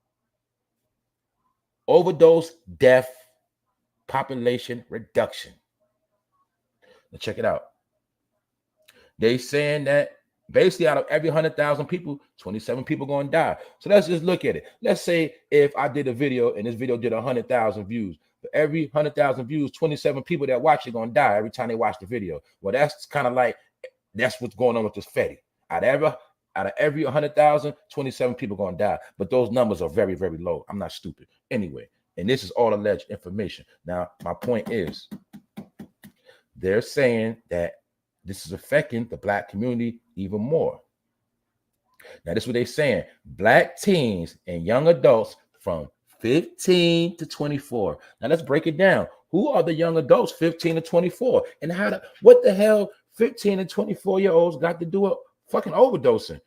Overdose death, population reduction. Now check it out. They saying that basically out of every 100,000 people, 27 people going to die. So let's just look at it. Let's say if I did a video and this video did 100,000 views. For every 100,000 views, 27 people that watch it going to die every time they watch the video. Well, that's kind of like, that's what's going on with this Fetty. Out of every 100,000, 27 people going to die. But those numbers are very, very low. I'm not stupid. Anyway, and this is all alleged information. Now, my point is, they're saying that this is affecting the black community even more. Now, this is what they're saying. Black teens and young adults from 15 to 24. Now, let's break it down. Who are the young adults 15 to 24? And what the hell 15 and 24-year-olds got to do with fucking overdosing?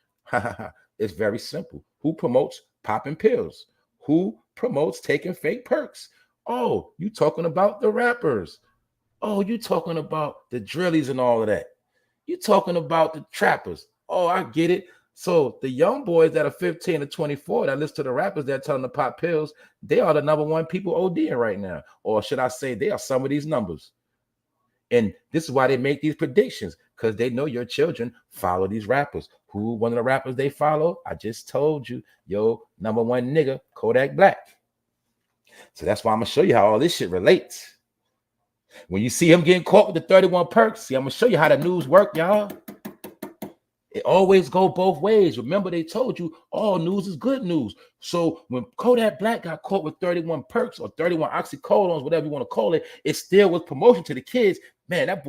It's very simple. Who promotes popping pills? Who promotes taking fake perks? Oh, you talking about the rappers. Oh, you talking about the drillies and all of that. You talking about the trappers. Oh, I get it. So the young boys that are 15 to 24 that listen to the rappers that tell them to pop pills, they are the number one people ODing right now. Or should I say they are some of these numbers. And this is why they make these predictions, because they know your children follow these rappers. Who one of the rappers they follow? I just told you, yo, number one nigga, Kodak Black. So that's why I'm gonna show you how all this shit relates. When you see him getting caught with the 31 perks, see, I'm gonna show you how the news work, y'all. It always go both ways. Remember, they told you all news is good news. So when Kodak Black got caught with 31 perks or 31 oxycodones, whatever you want to call it, it still was promotion to the kids. Man, that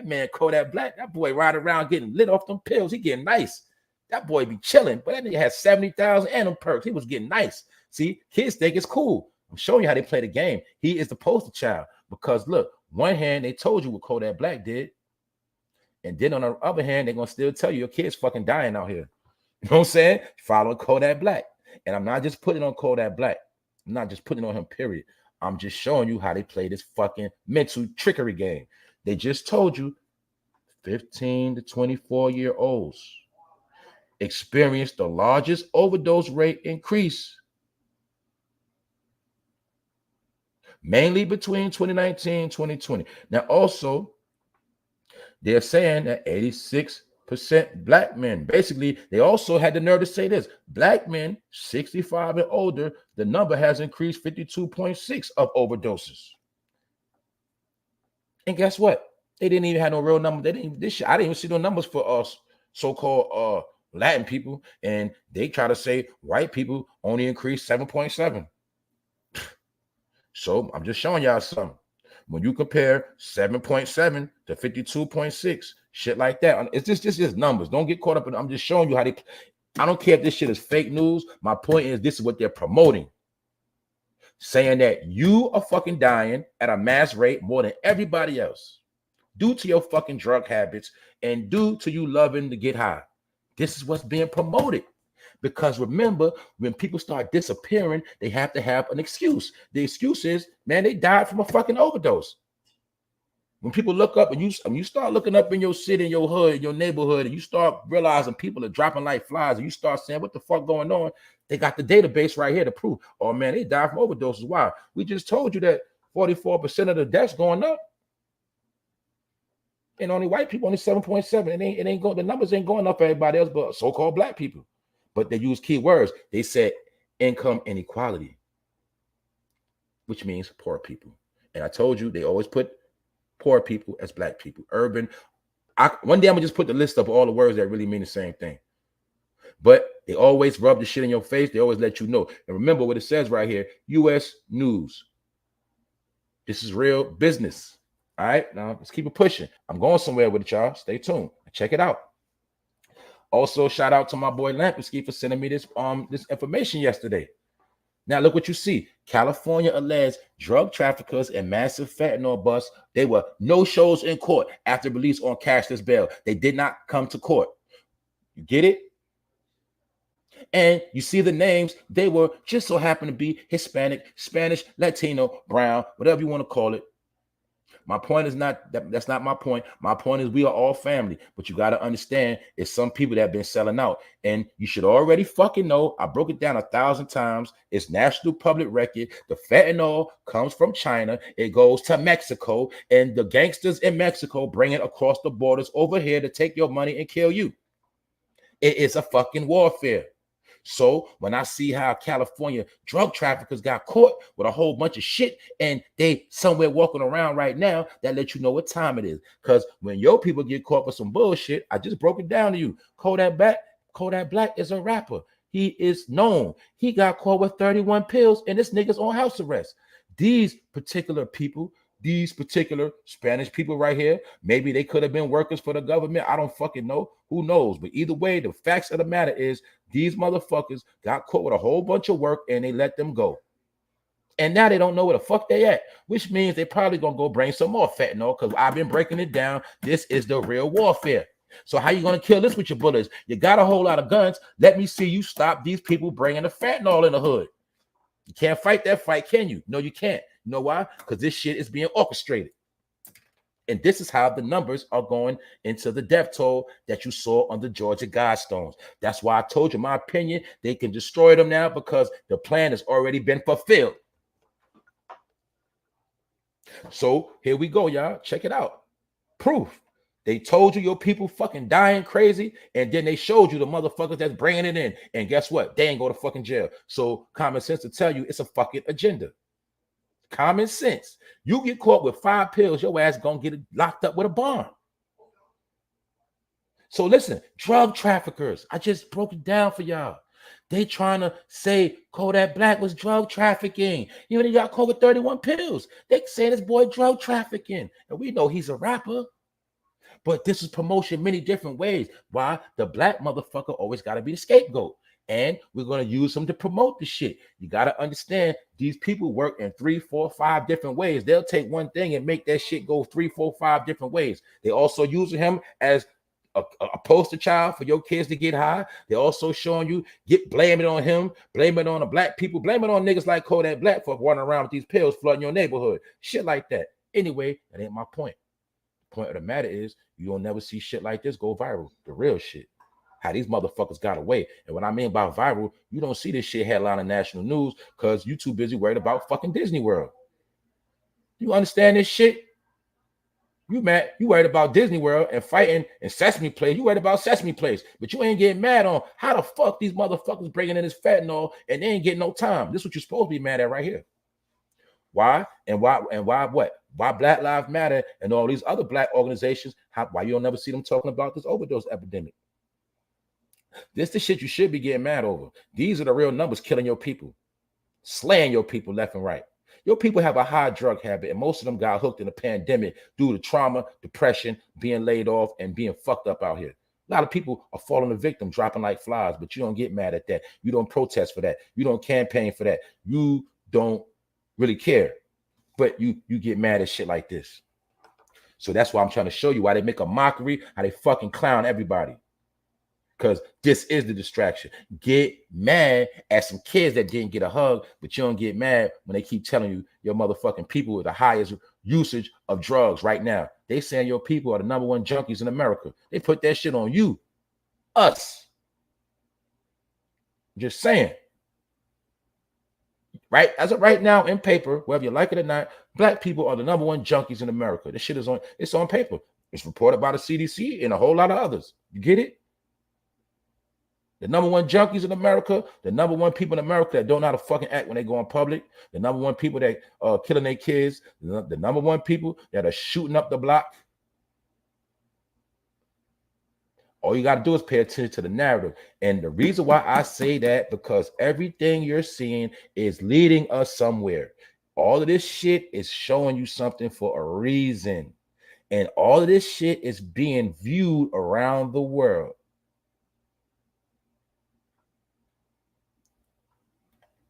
man Kodak Black, that boy riding around getting lit off them pills. He getting nice. That boy be chilling. But that nigga had 70,000 and them perks. He was getting nice. See, kids think it's cool. I'm showing you how they play the game. He is the poster child. Because look, one hand, they told you what Kodak Black did. And then on the other hand, they're going to still tell you your kid's fucking dying out here. You know what I'm saying? Following Kodak Black. And I'm not just putting on Kodak Black. I'm not just putting on him, period. I'm just showing you how they play this fucking mental trickery game. They just told you 15 to 24-year-olds experienced the largest overdose rate increase, mainly between 2019 and 2020. Now, also, they're saying that 86% black men. Basically, they also had the nerve to say this. Black men, 65 and older, the number has increased 52.6 of overdoses. And guess what? They didn't even have no real number. They didn't this shit. I didn't even see no numbers for us so-called Latin people. And they try to say white people only increased 7.7. So I'm just showing y'all something. When you compare 7.7 to 52.6, shit like that, it's just numbers. Don't get caught up in it. I'm just showing you how they. I don't care if this shit is fake news. My point is, this is what they're promoting. Saying that you are fucking dying at a mass rate more than everybody else due to your fucking drug habits and due to you loving to get high. This is what's being promoted. Because remember, when people start disappearing, they have to have an excuse. The excuse is, man, they died from a fucking overdose. When people look up and you start looking up in your city, in your hood, in your neighborhood, and you start realizing people are dropping like flies, and you start saying, what the fuck going on? They got the database right here to prove, oh man, they died from overdoses. Why? We just told you that 44% of the deaths going up. And only white people, only 7.7. It ain't going, the numbers ain't going up for everybody else, but so-called black people. But they use key words. They said income inequality, which means poor people. And I told you they always put poor people as black people. Urban. One day I'm gonna just put the list of all the words that really mean the same thing. But they always rub the shit in your face. They always let you know. And remember what it says right here: U.S. news. This is real business. All right, now let's keep it pushing. I'm going somewhere with it, y'all. Stay tuned. Check it out. Also, shout out to my boy Lampinski for sending me this information yesterday. Now, look what you see. California alleged drug traffickers and massive fentanyl busts. They were no shows in court after release on cashless bail. They did not come to court. You get it? And you see the names. They were just so happen to be Hispanic, Spanish, Latino, brown, whatever you want to call it. My point is not that's not my point. My point is we are all family, but you got to understand it's some people that have been selling out, and you should already fucking know. I broke it down 1,000 times. It's national public record. The fentanyl comes from China. It goes to Mexico, and the gangsters in Mexico bring it across the borders over here to take your money and kill you. It is a fucking warfare. So when I see how California drug traffickers got caught with a whole bunch of shit and they somewhere walking around right now, that lets you know what time it is. Because when your people get caught with some bullshit, I just broke it down to you. Kodak Black is a rapper. He is known. He got caught with 31 pills and this nigga's on house arrest. These particular people, these particular Spanish people right here, maybe they could have been workers for the government. I don't fucking know. Who knows? But either way, the facts of the matter is these motherfuckers got caught with a whole bunch of work and they let them go. And now they don't know where the fuck they at, which means they probably gonna go bring some more fentanyl because I've been breaking it down. This is the real warfare. So how you gonna kill this with your bullets? You got a whole lot of guns. Let me see you stop these people bringing the fentanyl in the hood. You can't fight that fight, can you? No, you can't. You know why? Because this shit is being orchestrated. And this is how the numbers are going into the death toll that you saw on the Georgia Guidestones. That's why I told you my opinion. They can destroy them now because the plan has already been fulfilled. So here we go, y'all. Check it out. Proof. They told you your people fucking dying crazy, and then they showed you the motherfuckers that's bringing it in. And guess what? They ain't go to fucking jail. So common sense to tell you it's a fucking agenda. Common sense. You get caught with 5 pills, your ass gonna get locked up with a bomb. So listen, drug traffickers, I just broke it down for y'all. They trying to say Kodak Black was drug trafficking. Even he got caught with 31 pills. They saying this boy drug trafficking. And we know he's a rapper. But this is promotion many different ways. Why? The black motherfucker always got to be the scapegoat. And we're going to use him to promote the shit. You got to understand these people work in 3, 4, 5 different ways. They'll take one thing and make that shit go 3, 4, 5 different ways. They also using him as a poster child for your kids to get high. They're also showing you, blame it on him, blame it on the black people, blame it on niggas like Kodak Black for running around with these pills flooding your neighborhood. Shit like that. Anyway, that ain't my point. Point of the matter is you don't never see shit like this go viral. The real shit. How these motherfuckers got away. And what I mean by viral, you don't see this shit headline in national news because you too busy worried about fucking Disney World. You understand this shit? You mad? You worried about Disney World and fighting in Sesame Place. You worried about Sesame Place, but you ain't getting mad on how the fuck these motherfuckers bringing in this fentanyl and they ain't getting no time. This is what you're supposed to be mad at right here. Why? And why what? Why Black Lives Matter and all these other black organizations, why you don't never see them talking about this overdose epidemic? This the shit you should be getting mad over. These are the real numbers killing your people, slaying your people left and right. Your people have a high drug habit, and most of them got hooked in the pandemic due to trauma, depression, being laid off, and being fucked up out here. A lot of people are falling a victim, dropping like flies, but you don't get mad at that. You don't protest for that. You don't campaign for that. You don't really care, but you get mad at shit like this. So that's why I'm trying to show you why they make a mockery, how they fucking clown everybody. Because this is the distraction. Get mad at some kids that didn't get a hug, but you don't get mad when they keep telling you your motherfucking people with the highest usage of drugs right now. They saying your people are the #1 junkies in America. They put that shit on you, us. Just saying. Right? As of right now, in paper, whether you like it or not, black people are the #1 junkies in America. This shit is on paper. It's reported by the CDC and a whole lot of others. You get it? The #1 junkies in America, the #1 people in America that don't know how to fucking act when they go in public, the #1 people that are killing their kids, the #1 people that are shooting up the block. All you got to do is pay attention to the narrative. And the reason why I say that, because everything you're seeing is leading us somewhere. All of this shit is showing you something for a reason. And all of this shit is being viewed around the world.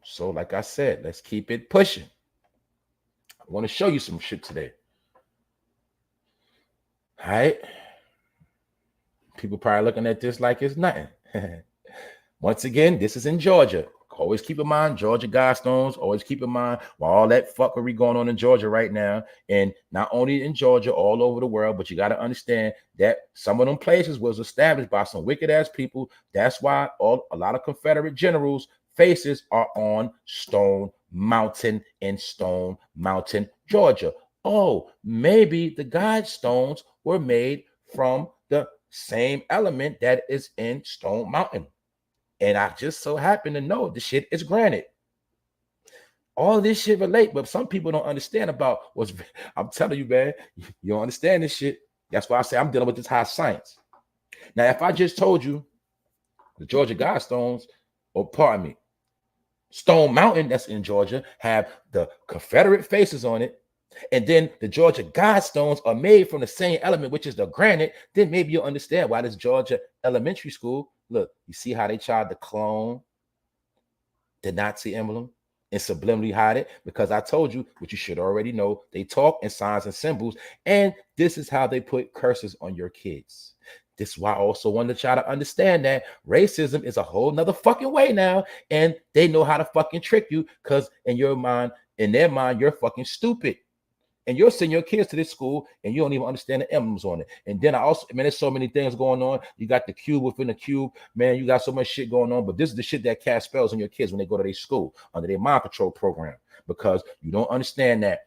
So like I said, let's keep it pushing. I want to show you some shit today. All right. People probably looking at this like it's nothing. Once again, this is in Georgia. Always keep in mind, Georgia Guidestones. Always keep in mind while all that fuckery going on in Georgia right now. And not only in Georgia, all over the world, but you got to understand that some of them places was established by some wicked ass people. That's why a lot of Confederate generals' faces are on Stone Mountain in Stone Mountain, Georgia. Oh, maybe the Guidestones were made from the same element that is in Stone Mountain. And I just so happen to know the shit is granite. All this shit relate, but some people don't understand about what's, I'm telling you, man, you don't understand this shit. That's why I say I'm dealing with this high science. Now, if I just told you the Georgia Guidestones, or pardon me, Stone Mountain that's in Georgia have the Confederate faces on it, and then the Georgia Guidestones are made from the same element, which is the granite, then maybe you'll understand why this Georgia elementary school, look, you see how they tried to clone the Nazi emblem and subliminally hide it? Because I told you, what you should already know, they talk in signs and symbols, and this is how they put curses on your kids. This is why I also want to try to understand that racism is a whole nother fucking way now, and they know how to fucking trick you, because in your mind, in their mind, you're fucking stupid. And you'll send your kids to this school and you don't even understand the emblems on it. And then I also, man, there's so many things going on. You got the cube within the cube, man. You got so much shit going on. But this is the shit that cast spells on your kids when they go to their school under their mind control program. Because you don't understand that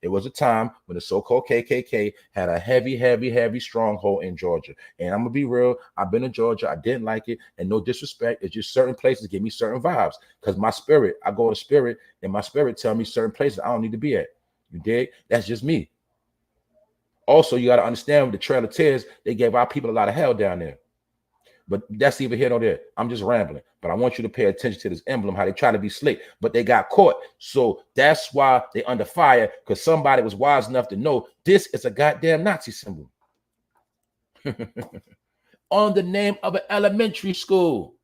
it was a time when the so-called KKK had a heavy stronghold in Georgia. And I'm gonna be real, I've been to Georgia, I didn't like it, and no disrespect, it's just certain places give me certain vibes. Because my spirit, I go to spirit, and my spirit tell me certain places I don't need to be at. You dig? That's just me. Also, you got to understand with the Trail of Tears, they gave our people a lot of hell down there. But that's either here nor there. I'm just rambling. But I want you to pay attention to this emblem, how they try to be slick, but they got caught. So that's why they under fire, because somebody was wise enough to know this is a goddamn Nazi symbol. On the name of an elementary school.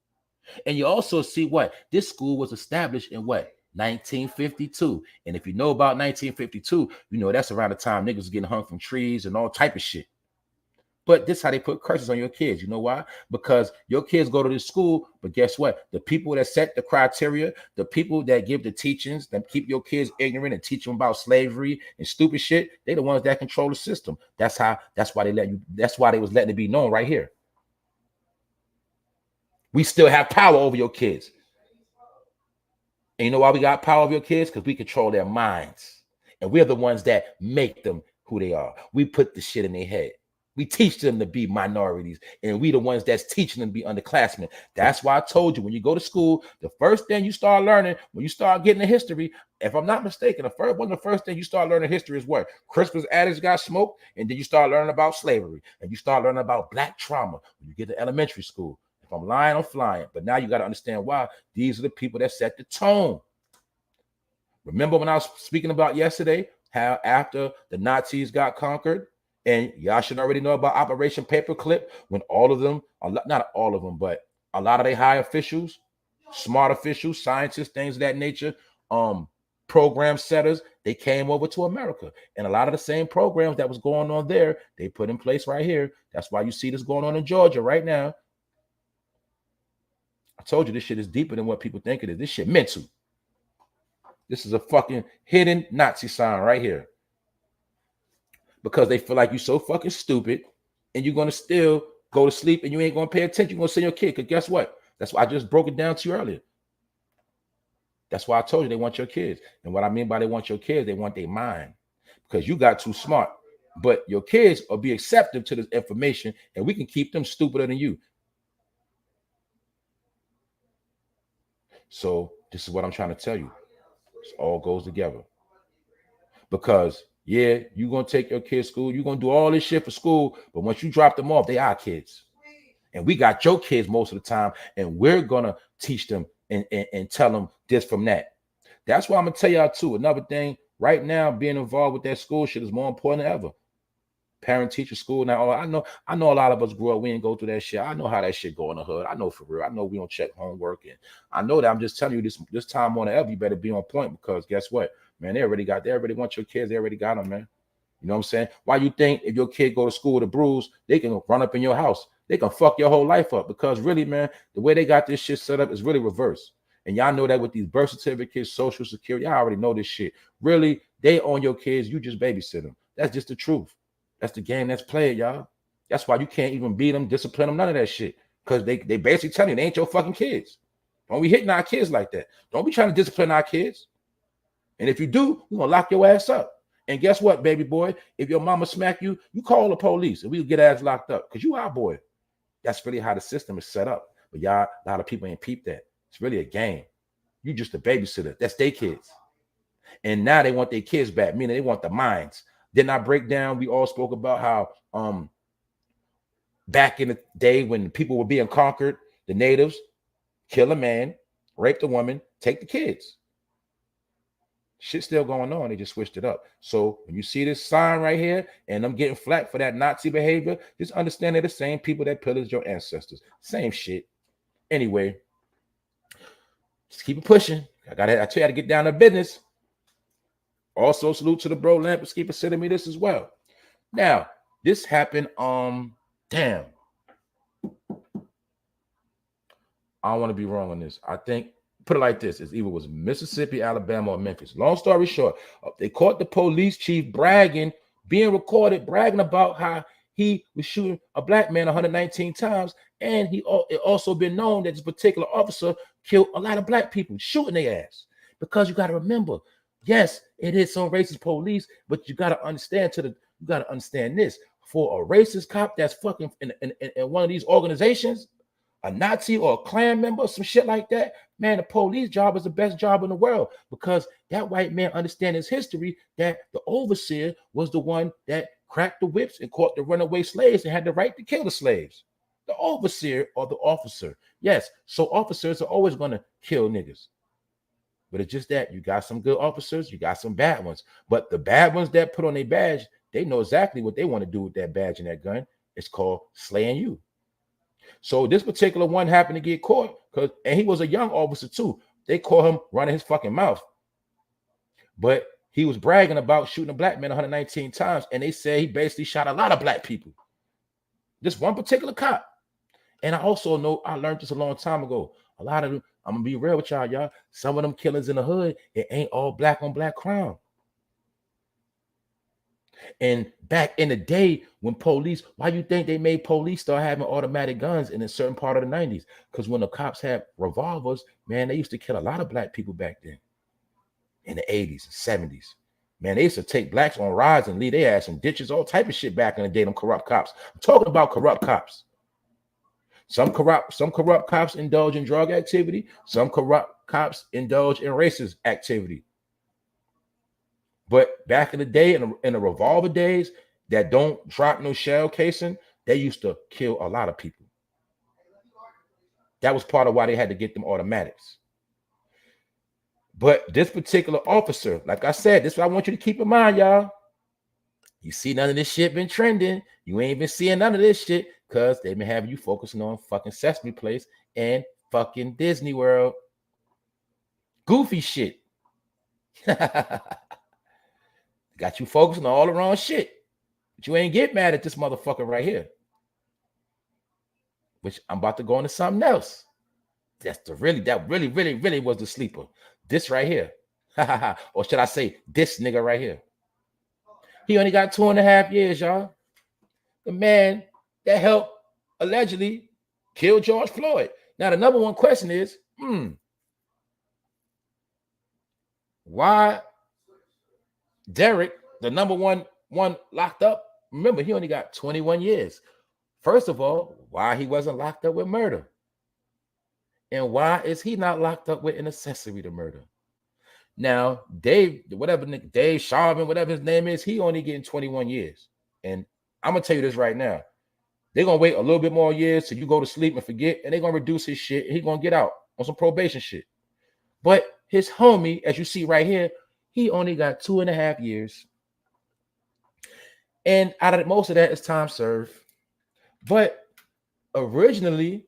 And you also see what? This school was established in what? 1952. And if you know about 1952, you know that's around the time niggas was getting hung from trees and all type of shit. But this is how they put curses on your kids. You know why? Because your kids go to this school, but guess what? The people that set the criteria, the people that give the teachings, that keep your kids ignorant and teach them about slavery and stupid shit, they the ones that control the system. That's why they let you, that's why they was letting it be known right here. We still have power over your kids. And you know why we got power over your kids? Because we control their minds. And we're the ones that make them who they are. We put the shit in their head. We teach them to be minorities, and we the ones that's teaching them to be underclassmen. That's why I told you, when you go to school, the first thing you start learning, when you start getting the history, if I'm not mistaken, one of the first things you start learning history is what? Christmas addicts got smoked, and then you start learning about slavery, and you start learning about black trauma when you get to elementary school. If I'm lying, I'm flying. But now you got to understand why. These are the people that set the tone. Remember when I was speaking about yesterday, how after the Nazis got conquered, and y'all should already know about Operation Paperclip, when all of them, not all of them, but a lot of their high officials, smart officials, scientists, things of that nature, program setters, they came over to America. And a lot of the same programs that was going on there, they put in place right here. That's why you see this going on in Georgia right now. I told you this shit is deeper than what people think it is. This shit mental. This is a fucking hidden Nazi sign right here. Because they feel like you're so fucking stupid and you're going to still go to sleep and you ain't going to pay attention. You're going to send your kid. Because guess what? That's why I just broke it down to you earlier. That's why I told you they want your kids. And what I mean by they want your kids, they want their mind. Because you got too smart. But your kids will be accepting to this information, and we can keep them stupider than you. So this is what I'm trying to tell you. It all goes together. Because yeah, you're going to take your kids to school. You're going to do all this shit for school. But once you drop them off, they are kids. And we got your kids most of the time. And we're going to teach them and tell them this from that. That's why I'm going to tell y'all too. Another thing, right now, being involved with that school shit is more important than ever. Parent teacher school. Now, I know a lot of us grew up, we didn't go through that shit. I know how that shit go in the hood. I know for real. I know we don't check homework. And I know that. I'm just telling you this time more than ever, you better be on point, because guess what? Man, they already want your kids. They already got them, man. You know what I'm saying? Why you think if your kid go to school with a bruise, they can run up in your house? They can fuck your whole life up, because really, man, the way they got this shit set up is really reverse. And y'all know that with these birth certificates, social security, y'all already know this shit. Really, they own your kids. You just babysit them. That's just the truth. That's the game that's played, y'all. That's why you can't even beat them, discipline them, none of that shit. Because they basically tell you they ain't your fucking kids. Don't be hitting our kids like that. Don't be trying to discipline our kids. And if you do, we're going to lock your ass up. And guess what, baby boy? If your mama smack you, you call the police and we'll get ass locked up, because you our boy. That's really how the system is set up. But y'all, a lot of people ain't peep that. It's really a game. You just a babysitter. That's their kids. And now they want their kids back, meaning they want the minds. Didn't I break down? We all spoke about how back in the day when people were being conquered, the natives kill a man, rape the woman, take the kids. Shit's still going on. They just switched it up. So when you see this sign right here and I'm getting flack for that Nazi behavior, just understand they're the same people that pillaged your ancestors. Same shit. Anyway, just keep it pushing. I tell you how to get down to business. Also, salute to the bro Lampus. Keep sending me this as well. Now, this happened. Damn. I don't want to be wrong on this. I think put it like this: it either was Mississippi, Alabama, or Memphis. Long story short, they caught the police chief bragging, being recorded, bragging about how he was shooting a black man 119 times, and it also been known that this particular officer killed a lot of black people, shooting their ass. Because you got to remember, yes, it is some racist police, but you got to understand this: for a racist cop that's fucking in one of these organizations, a Nazi or a Klan member, some shit like that, man, the police job is the best job in the world, because that white man understands his history, that the overseer was the one that cracked the whips and caught the runaway slaves and had the right to kill the slaves. The overseer or the officer. Yes, so officers are always going to kill niggas. But it's just that you got some good officers, you got some bad ones. But the bad ones that put on their badge, they know exactly what they want to do with that badge and that gun. It's called slaying you. So this particular one happened to get caught, and he was a young officer too. They caught him running his fucking mouth. But he was bragging about shooting a black man 119 times, and they said he basically shot a lot of black people. This one particular cop. And I also know, I learned this a long time ago. A lot of them, I'm gonna be real with y'all. Some of them killings in the hood, it ain't all black on black crime. And back in the day when police, why you think they made police start having automatic guns in a certain part of the 90s? Because when the cops had revolvers, man, they used to kill a lot of black people back then. In the 80s and 70s. Man, they used to take blacks on rides and leave their ass in ditches, all type of shit back in the day, them corrupt cops. I'm talking about corrupt cops. Some corrupt cops indulge in drug activity. Some corrupt cops indulge in racist activity. But back in the day, in the revolver days, that don't drop no shell casing, they used to kill a lot of people. That was part of why they had to get them automatics. But this particular officer, like I said, this is what I want you to keep in mind, y'all. You see none of this shit been trending. You ain't been seeing none of this shit because they've been having you focusing on fucking Sesame Place and fucking Disney World. Goofy shit. Got you focusing on all the wrong shit. But you ain't get mad at this motherfucker right here. Which I'm about to go into something else. That really was the sleeper. This right here. Or should I say this nigga right here? He only got 2.5 years, y'all. The man that helped allegedly kill George Floyd. Now, the number one question is, why Derek, the number one locked up? Remember, he only got 21 years. First of all, why he wasn't locked up with murder? And why is he not locked up with an accessory to murder? Now, Dave Chauvin, whatever his name is, he only getting 21 years. And I'm going to tell you this right now. They're going to wait a little bit more years till you go to sleep and forget, and they're going to reduce his shit, and he's going to get out on some probation shit. But his homie, as you see right here, he only got 2.5 years. And out of most of that is time served. But originally,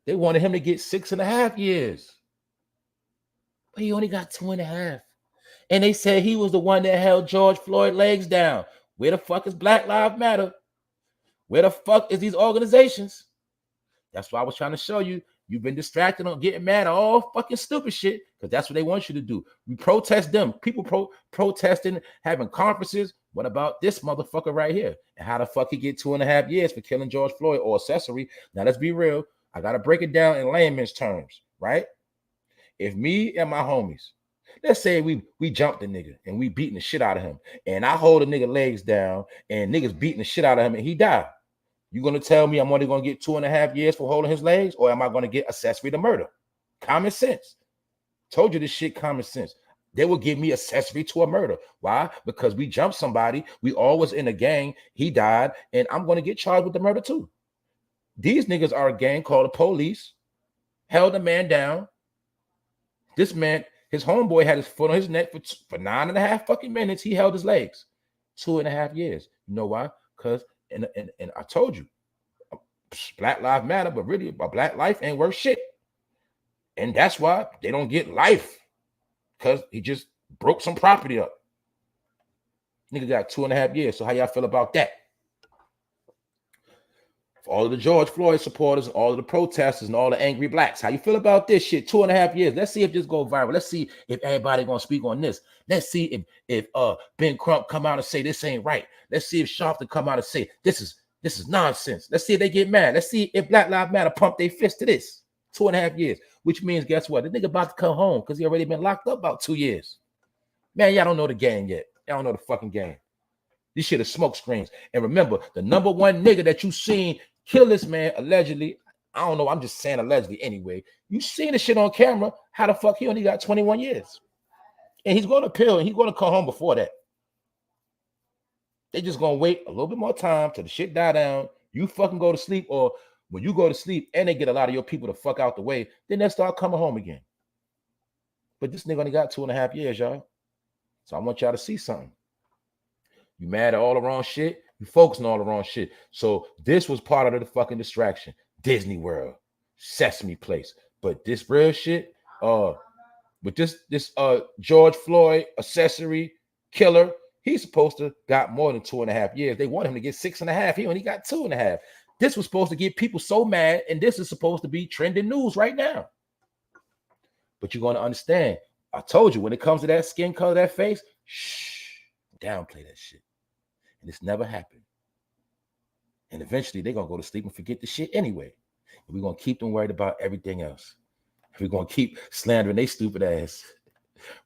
they wanted him to get 6.5 years. But he only got 2.5. And they said he was the one that held George Floyd's legs down. Where the fuck is Black Lives Matter? Where the fuck is these organizations? That's why I was trying to show you. You've been distracted on getting mad at all fucking stupid shit, because that's what they want you to do. We protest them. People protesting, having conferences. What about this motherfucker right here? And how the fuck he get 2.5 years for killing George Floyd or accessory? Now, let's be real. I got to break it down in layman's terms, right? If me and my homies, let's say we jumped the nigga and we beating the shit out of him, and I hold the nigga legs down and niggas beating the shit out of him and he died. You gonna tell me I'm only gonna get 2.5 years for holding his legs, or am I gonna get accessory to murder? Common sense. Told you this shit, common sense. They will give me accessory to a murder. Why? Because we jumped somebody, we all was in a gang, he died, and I'm gonna get charged with the murder too. These niggas are a gang called the police, held a man down. This man, his homeboy had his foot on his neck for 9.5 fucking minutes. He held his legs. 2.5 years. You know why? Because and I told you, Black Lives Matter, but really a black life ain't worth shit. And that's why they don't get life, because he just broke some property up. Nigga got 2.5 years. So how y'all feel about that? all of the George Floyd supporters, all of the protesters, and all the angry blacks. How you feel about this shit? 2.5 years. Let's see if this goes viral. Let's see if everybody gonna speak on this. Let's see if Ben Crump come out and say this ain't right. Let's see if Sharpton come out and say this is nonsense. Let's see if they get mad. Let's see if Black Lives Matter pump their fist to this. 2.5 years, which means guess what? The nigga about to come home because he already been locked up about 2 years. Man, y'all don't know the game yet. Y'all don't know the fucking game. This shit is smoke screens. And remember, the number one nigga that you seen kill this man allegedly, I don't know, I'm just saying allegedly anyway. You seen the shit on camera. How the fuck he only got 21 years? And he's going to appeal and he's going to come home before that. They just going to wait a little bit more time till the shit die down. You fucking go to sleep, or when you go to sleep and they get a lot of your people to fuck out the way, then they start coming home again. But this nigga only got 2.5 years, y'all. So I want y'all to see something. You mad at all the wrong shit? You focusing on all the wrong shit. So this was part of the fucking distraction. Disney World, Sesame Place. But this real shit, with this George Floyd accessory killer, he's supposed to got more than 2.5 years. They want him to get 6.5. He only got 2.5. This was supposed to get people so mad, and this is supposed to be trending news right now. But you're going to understand. I told you, when it comes to that skin color, that face, shh, downplay that shit. And it's never happened. And eventually they're going to go to sleep and forget the shit anyway. And we're going to keep them worried about everything else. We're going to keep slandering their stupid ass.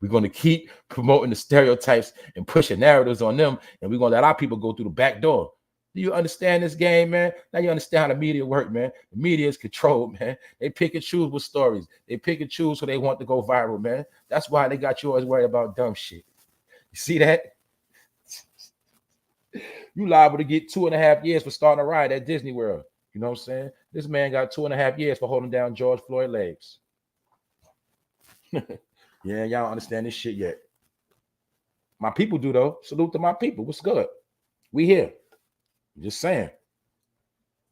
We're going to keep promoting the stereotypes and pushing narratives on them. And we're going to let our people go through the back door. Do you understand this game, man? Now you understand how the media work, man. The media is controlled, man. They pick and choose with stories. They pick and choose who they want to go viral, man. That's why they got you always worried about dumb shit. You see that? You liable to get 2.5 years for starting a riot at Disney World. You know what I'm saying? This man got 2.5 years for holding down George Floyd legs. Yeah, y'all don't understand this shit yet. My people do, though. Salute to my people. What's good? We here. I'm just saying.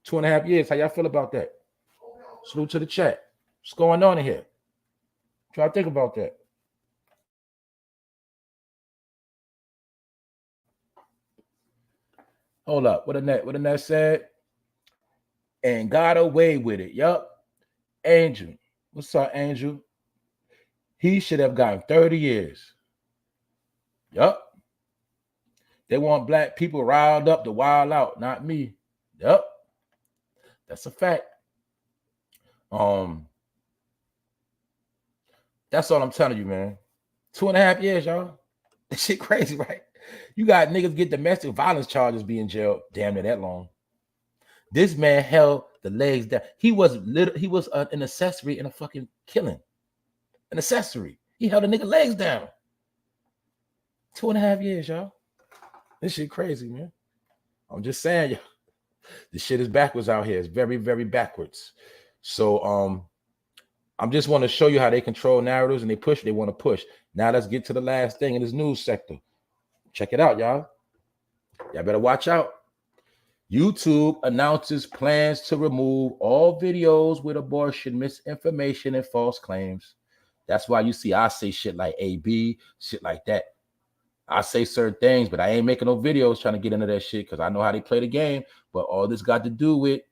2.5 years. How y'all feel about that? Salute to the chat. What's going on in here? Try to think about that. Hold up. What Annette said? And got away with it. Yup. Angel. What's up, Angel? He should have gotten 30 years. Yup. They want black people riled up to wild out, not me. Yup. That's a fact. That's all I'm telling you, man. 2.5 years, y'all. That shit crazy, right? You got niggas get domestic violence charges being jailed damn near that long. This man held the legs down. He was an accessory in a fucking killing. An accessory. He held a nigga legs down. 2.5 years, y'all. This shit crazy, man. I'm just saying, y'all. This shit is backwards out here. It's very, very backwards. So I'm just want to show you how they control narratives and they want to push. Now let's get to the last thing in this news sector. Check it out, y'all. Y'all better watch out. YouTube announces plans to remove all videos with abortion, misinformation, and false claims. That's why you see I say shit like AB, shit like that. I say certain things, but I ain't making no videos trying to get into that shit because I know how they play the game. But all this got to do with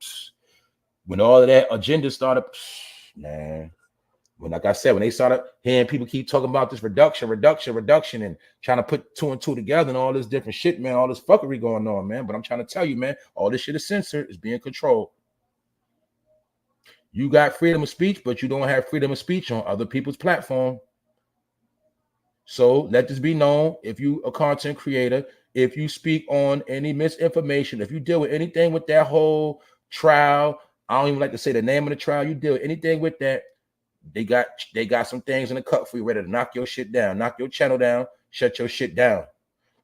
when all of that agenda started, man. When, like I said, when they started hearing people keep talking about this reduction, and trying to put 2 and 2 together and all this different shit, man, all this fuckery going on, man. But I'm trying to tell you, man, all this shit is censored, it's being controlled. You got freedom of speech, but you don't have freedom of speech on other people's platform. So let this be known. If you a content creator, if you speak on any misinformation, if you deal with anything with that whole trial, I don't even like to say the name of the trial, you deal with anything with that, they got some things in the cut for you ready to knock your shit down, knock your channel down, shut your shit down.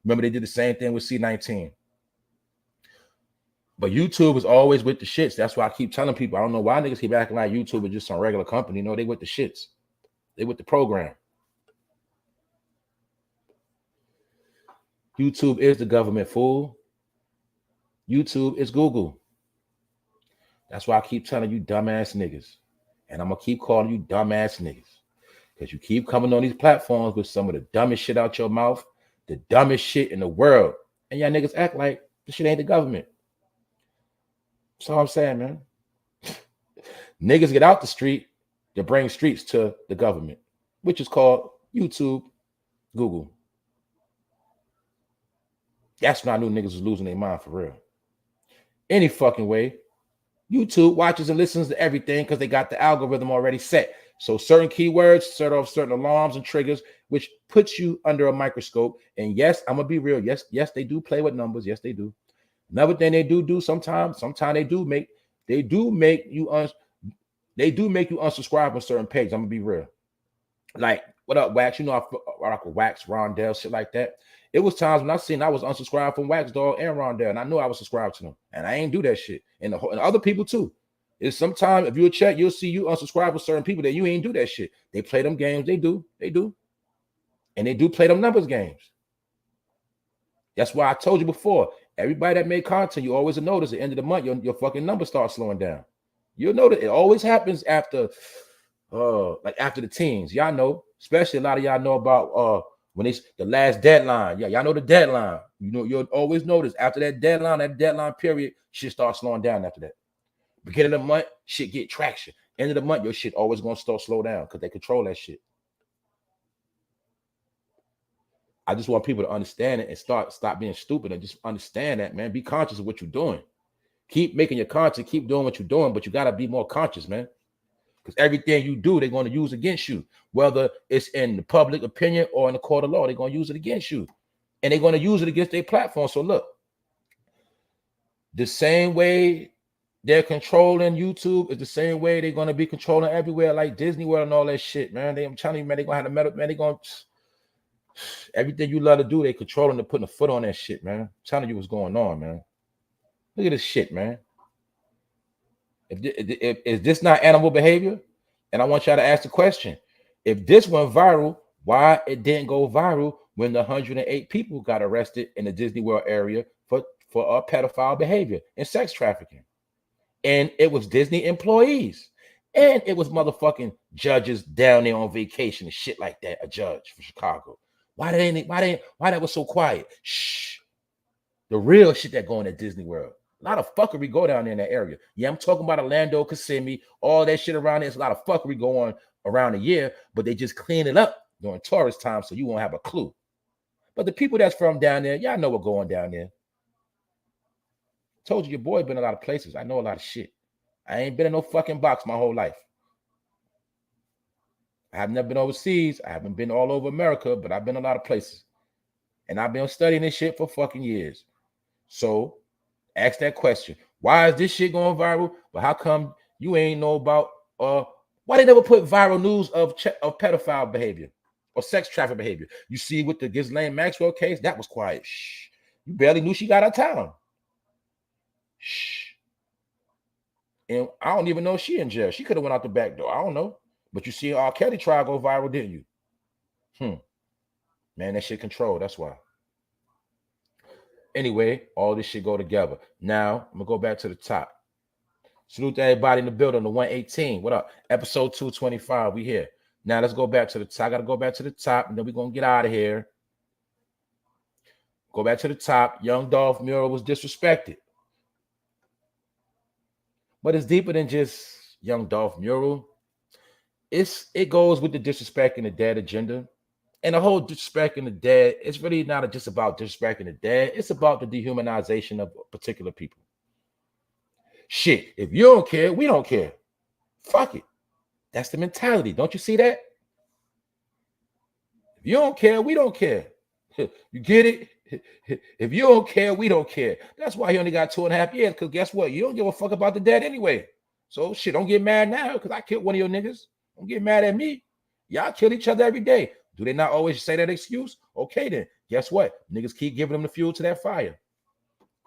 Remember, they did the same thing with C19. But YouTube is always with the shits. That's why I keep telling people, I don't know why niggas keep acting like YouTube is just some regular company. No, they with the shits. They with the program. YouTube is the government, fool. YouTube is Google. That's why I keep telling you dumbass niggas. And I'm going to keep calling you dumbass niggas. Because you keep coming on these platforms with some of the dumbest shit out your mouth, the dumbest shit in the world. And y'all niggas act like this shit ain't the government. That's all I'm saying, man. Niggas get out the street to bring streets to the government, which is called YouTube, Google. That's when I knew niggas was losing their mind for real. Any fucking way. YouTube watches and listens to everything because they got the algorithm already set. So certain keywords set off certain alarms and triggers, which puts you under a microscope. And yes, I'm gonna be real. Yes, they do play with numbers. Yes, they do. Another thing they do sometimes they do make you unsubscribe on certain pages. I'm gonna be real. Like, what up, Wax? You know, I rock with Wax, Rondell, shit like that. It was times when I was unsubscribed from Wax Dog and Rondell, and I knew I was subscribed to them, and I ain't do that shit. And other people too. It's sometimes if you check, you'll see you unsubscribe with certain people that you ain't do that shit. They play them games. They do, and they do play them numbers games. That's why I told you before. Everybody that made content, you always notice at the end of the month, your fucking number starts slowing down. You'll notice it always happens after, like after the teens. Y'all know, especially a lot of y'all know about when it's the last deadline. Yeah, y'all know the deadline. You know, you'll always notice after that deadline period, shit starts slowing down after that. Beginning of the month, shit get traction. End of the month, your shit always gonna start slow down because they control that shit. I just want people to understand it and stop being stupid and just understand that, man. Be conscious of what you're doing. Keep making your content, keep doing what you're doing, but you got to be more conscious, man. Because everything you do, they're going to use against you, whether it's in the public opinion or in the court of law. They're going to use it against you, and they're going to use it against their platform. So look, the same way they're controlling YouTube is the same way they're going to be controlling everywhere, like Disney World and all that shit, man. I'm telling you, man, they're going to have the metal, man. They're going to everything you love to do, they controlling, they're putting a foot on that shit, man. I'm telling you what's going on, man. Look at this shit, man. Is this not animal behavior? And I want y'all to ask the question: if this went viral, why it didn't go viral when the 108 people got arrested in the Disney World area for pedophile behavior and sex trafficking? And it was Disney employees, and it was motherfucking judges down there on vacation and shit like that. A judge from Chicago. Why that was so quiet? Shh. The real shit that going at Disney World. A lot of fuckery go down there in that area. Yeah, I'm talking about Orlando, Kissimmee, all that shit around there. There's a lot of fuckery going around the year, but they just clean it up during tourist time so you won't have a clue. But the people that's from down there, y'all know what's going down there. Told you your boy been a lot of places. I know a lot of shit. I ain't been in no fucking box my whole life. I have never been overseas. I haven't been all over America, but I've been a lot of places. And I've been studying this shit for fucking years. So ask that question. Why is this shit going viral? But how come you ain't know about why they never put viral news of pedophile behavior or sex trafficking behavior? You see with the Ghislaine Maxwell case, that was quiet. Shh. You barely knew she got out of town. Shh. And I don't even know if she in jail. She could have went out the back door. I don't know. But you see R. Kelly trial go viral, didn't you? Man, that shit controlled. That's why. Anyway, all this shit go together. Now, I'm going to go back to the top. Salute to everybody in the building, the 118. What up? Episode 225. We here. Now, let's go back to the top. I got to go back to the top, and then we're going to get out of here. Go back to the top. Young Dolph Mural was disrespected. But it's deeper than just Young Dolph Mural. It goes with the disrespect and the dead agenda. And the whole disrespecting the dead, it's really not just about disrespecting the dead. It's about the dehumanization of particular people. Shit, if you don't care, we don't care. Fuck it. That's the mentality. Don't you see that? If you don't care, we don't care. You get it? If you don't care, we don't care. That's why he only got 2.5 years, because guess what? You don't give a fuck about the dead anyway. So shit, don't get mad now because I killed one of your niggas. Don't get mad at me. Y'all kill each other every day. Do they not always say that excuse? Okay, then. Guess what? Niggas keep giving them the fuel to that fire.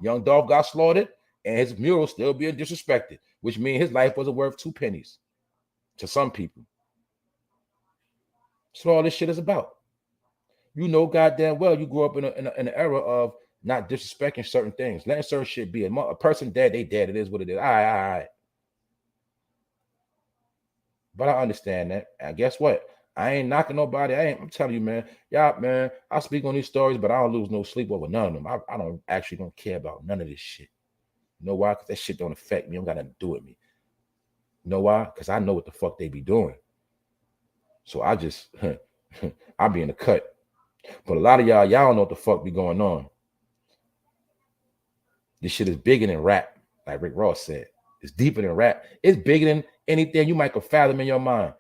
Young Dolph got slaughtered, and his mural still being disrespected, which means his life wasn't worth 2 pennies to some people. That's what all this shit is about. You know goddamn well you grew up in an era of not disrespecting certain things, letting certain shit be. A person dead, they dead. It is what it is. All right. But I understand that. And guess what? I ain't knocking nobody. I'm telling you, man. Yeah, man. I speak on these stories, but I don't lose no sleep over none of them. I don't care about none of this shit. You know why? Because that shit don't affect me. It don't got nothing to do with me. You know why? Because I know what the fuck they be doing. So I just, I be in the cut. But a lot of y'all don't know what the fuck be going on. This shit is bigger than rap, like Rick Ross said. It's deeper than rap. It's bigger than anything you might could fathom in your mind.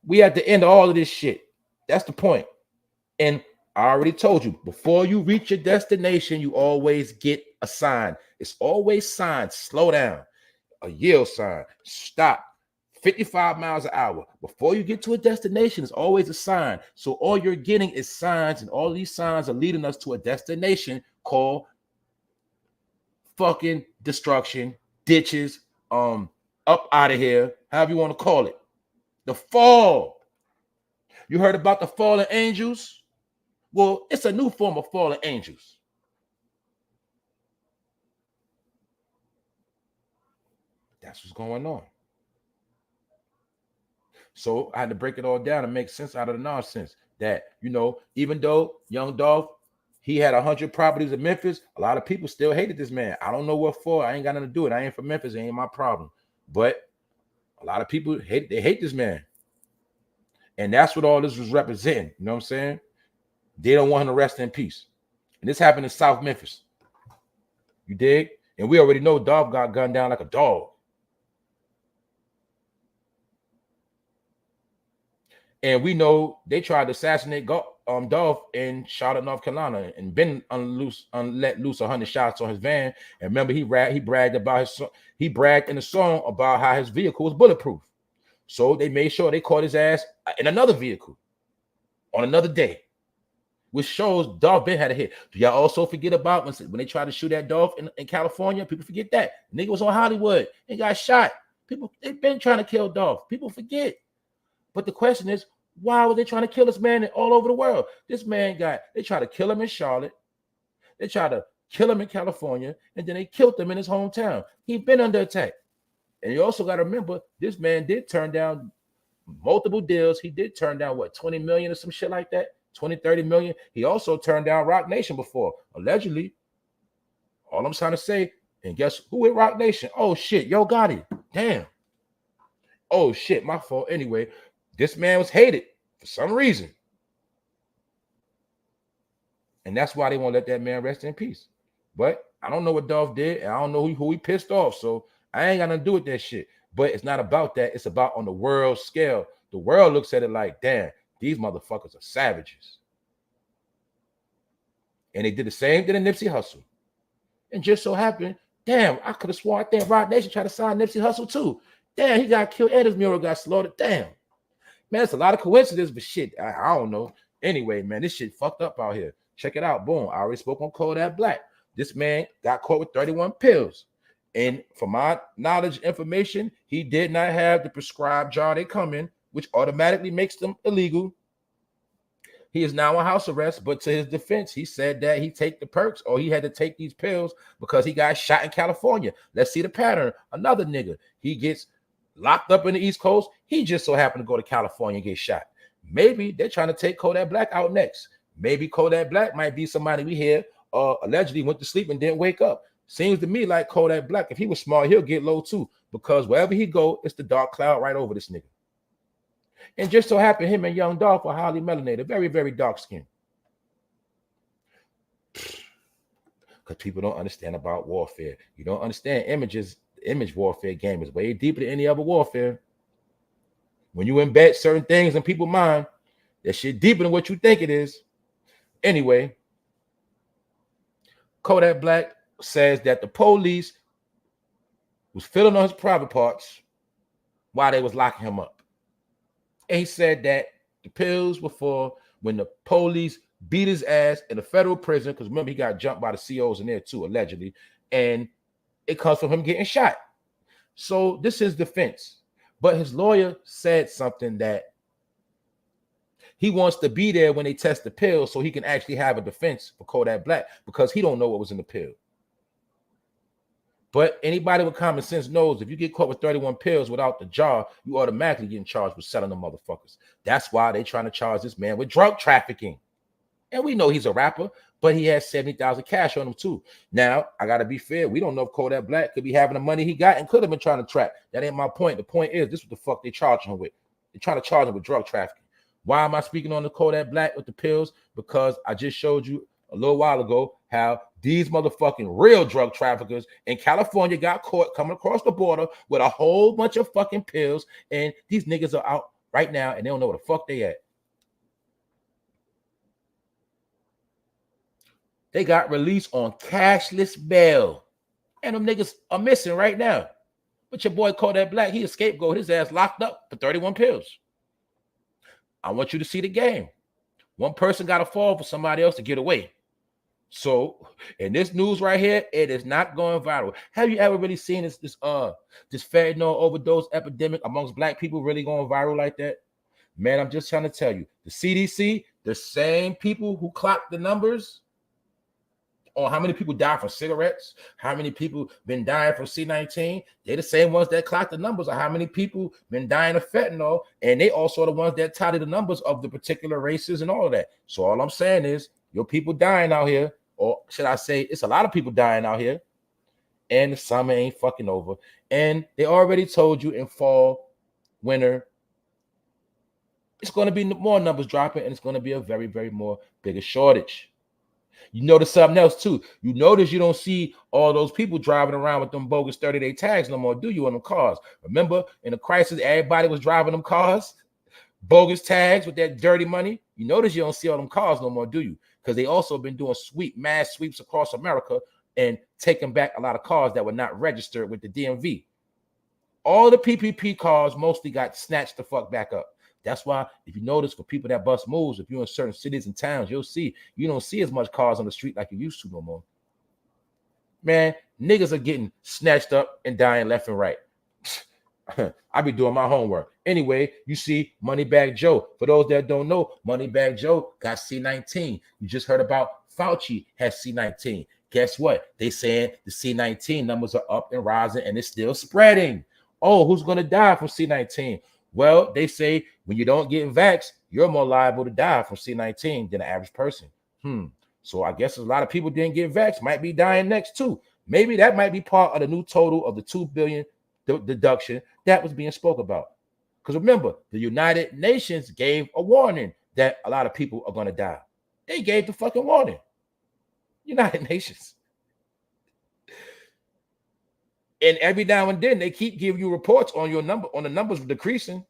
We at the end of all of this shit. That's the point. And I already told you, before you reach your destination, you always get a sign. It's always signs. Slow down. A yield sign. Stop. 55 miles an hour. Before you get to a destination, it's always a sign. So all you're getting is signs, and all these signs are leading us to a destination called fucking destruction, ditches, up out of here, however you want to call it. The fall. You heard about the fallen angels? Well, it's a new form of fallen angels. That's what's going on. So I had to break it all down and make sense out of the nonsense that, you know, even though Young Dolph, he had 100 properties in Memphis, a lot of people still hated this man. I don't know what for. I ain't got nothing to do with it. I ain't from Memphis. It ain't my problem. But a lot of people hate this man. And that's what all this was representing. You know what I'm saying? They don't want him to rest in peace. And this happened in South Memphis. You dig? And we already know Dolph got gunned down like a dog. And we know they tried to assassinate Dolph in Charlotte, North Carolina, and Ben let loose 100 shots on his van. And remember, he bragged in the song about how his vehicle was bulletproof. So they made sure they caught his ass in another vehicle on another day, which shows Dolph Ben had a hit. Do y'all also forget about when they tried to shoot at Dolph in California? People forget that. The nigga was on Hollywood and got shot. People, they've been trying to kill Dolph. People forget. But the question is, why were they trying to kill this man all over the world? This man they tried to kill him in Charlotte. They tried to kill him in California, and then they killed him in his hometown. He's been under attack. And you also got to remember, this man did turn down multiple deals. He did turn down, 20 million or some shit like that? 20, 30 million. He also turned down Rock Nation before, allegedly. All I'm trying to say, and guess who with Rock Nation? Oh, shit, Yo Gotti. Damn. Oh, shit, my fault. Anyway, this man was hated for some reason. And that's why they won't let that man rest in peace. But I don't know what Dolph did, and I don't know who he pissed off, so I ain't got nothing to do with that shit. But it's not about that. It's about on the world scale. The world looks at it like, damn, these motherfuckers are savages. And they did the same thing to Nipsey Hussle. And just so happened, damn, I could have sworn, I think Rock Nation tried to sign Nipsey Hussle too. Damn, he got killed and his mural got slaughtered. Damn. Man, it's a lot of coincidences, but shit, I don't know. Anyway, man, this shit fucked up out here. Check it out. Boom. I already spoke on KODAK. This man got caught with 31 pills. And from my knowledge, information, he did not have the prescribed jar they come in, which automatically makes them illegal. He is now on house arrest, but to his defense, he said that he take the perks or he had to take these pills because he got shot in California. Let's see the pattern. Another nigga, he gets locked up in the East Coast. He just so happened to go to California and get shot. Maybe they're trying to take KODAK Black out next. Maybe KODAK Black might be somebody we hear allegedly went to sleep and didn't wake up. Seems to me like KODAK Black, if he was smart, he'll get low too, because wherever he go, it's the dark cloud right over this nigga. And just so happened, him and Young Dolph are highly melanated, very, very dark skin. Because people don't understand about warfare. You don't understand images. The image warfare game is way deeper than any other warfare. When you embed certain things in people's mind, that shit deeper than what you think it is. Anyway, KODAK Black says that the police was filling on his private parts while they was locking him up. And he said that the pills were for when the police beat his ass in a federal prison, because remember, he got jumped by the COs in there too, allegedly, and it comes from him getting shot. So this is defense. But his lawyer said something that he wants to be there when they test the pill so he can actually have a defense for KODAK Black, because he don't know what was in the pill. But anybody with common sense knows if you get caught with 31 pills without the jar, you automatically getting charged with selling them motherfuckers. That's why they trying to charge this man with drug trafficking. And we know he's a rapper, but he has 70,000 cash on him too. Now, I got to be fair. We don't know if Kodak Black could be having the money he got and could have been trying to trap. That ain't my point. The point is, this is what the fuck they charging him with. They're trying to charge him with drug trafficking. Why am I speaking on the Kodak Black with the pills? Because I just showed you a little while ago how these motherfucking real drug traffickers in California got caught coming across the border with a whole bunch of fucking pills, and these niggas are out right now and they don't know where the fuck they at. They got released on cashless bail, and them niggas are missing right now. But your boy Kodak Black, he a scapegoat. His ass locked up for 31 pills. I want you to see the game. One person got to fall for somebody else to get away. So, in this news right here, it is not going viral. Have you ever really seen this fentanyl overdose epidemic amongst black people really going viral like that? Man, I'm just trying to tell you, the CDC, the same people who clocked the numbers on how many people die from cigarettes, how many people been dying from C-19, they're the same ones that clock the numbers of how many people been dying of fentanyl, and they also the ones that tally the numbers of the particular races and all of that. So all I'm saying is, your people dying out here, or should I say, it's a lot of people dying out here, and the summer ain't fucking over. And they already told you in fall, winter, it's going to be more numbers dropping, and it's going to be a very, very more bigger shortage. You notice something else too. You notice you don't see all those people driving around with them bogus 30-day tags no more, do you, on them cars? Remember, in the crisis, everybody was driving them cars, bogus tags with that dirty money. You notice you don't see all them cars no more, do you? Because they also been doing mass sweeps across America and taking back a lot of cars that were not registered with the DMV. All the PPP cars mostly got snatched the fuck back up. That's why, if you notice, for people that bust moves, if you're in certain cities and towns, you'll see you don't see as much cars on the street like you used to no more. Man, niggas are getting snatched up and dying left and right. I be doing my homework. Anyway, you see Moneybag Joe. For those that don't know, Moneybag Joe got C-19. You just heard about Fauci has C-19. Guess what? They saying the C-19 numbers are up and rising, and it's still spreading. Oh, who's going to die from C-19? Well, they say when you don't get vaxxed, you're more liable to die from C-19 than the average person. So I guess a lot of people didn't get vaxxed, might be dying next too. Maybe that might be part of the new total of the $2 billion deduction that was being spoke about. Because remember, the United Nations gave a warning that a lot of people are going to die. They gave the fucking warning. United Nations. And every now and then they keep giving you reports on your number, on the numbers decreasing.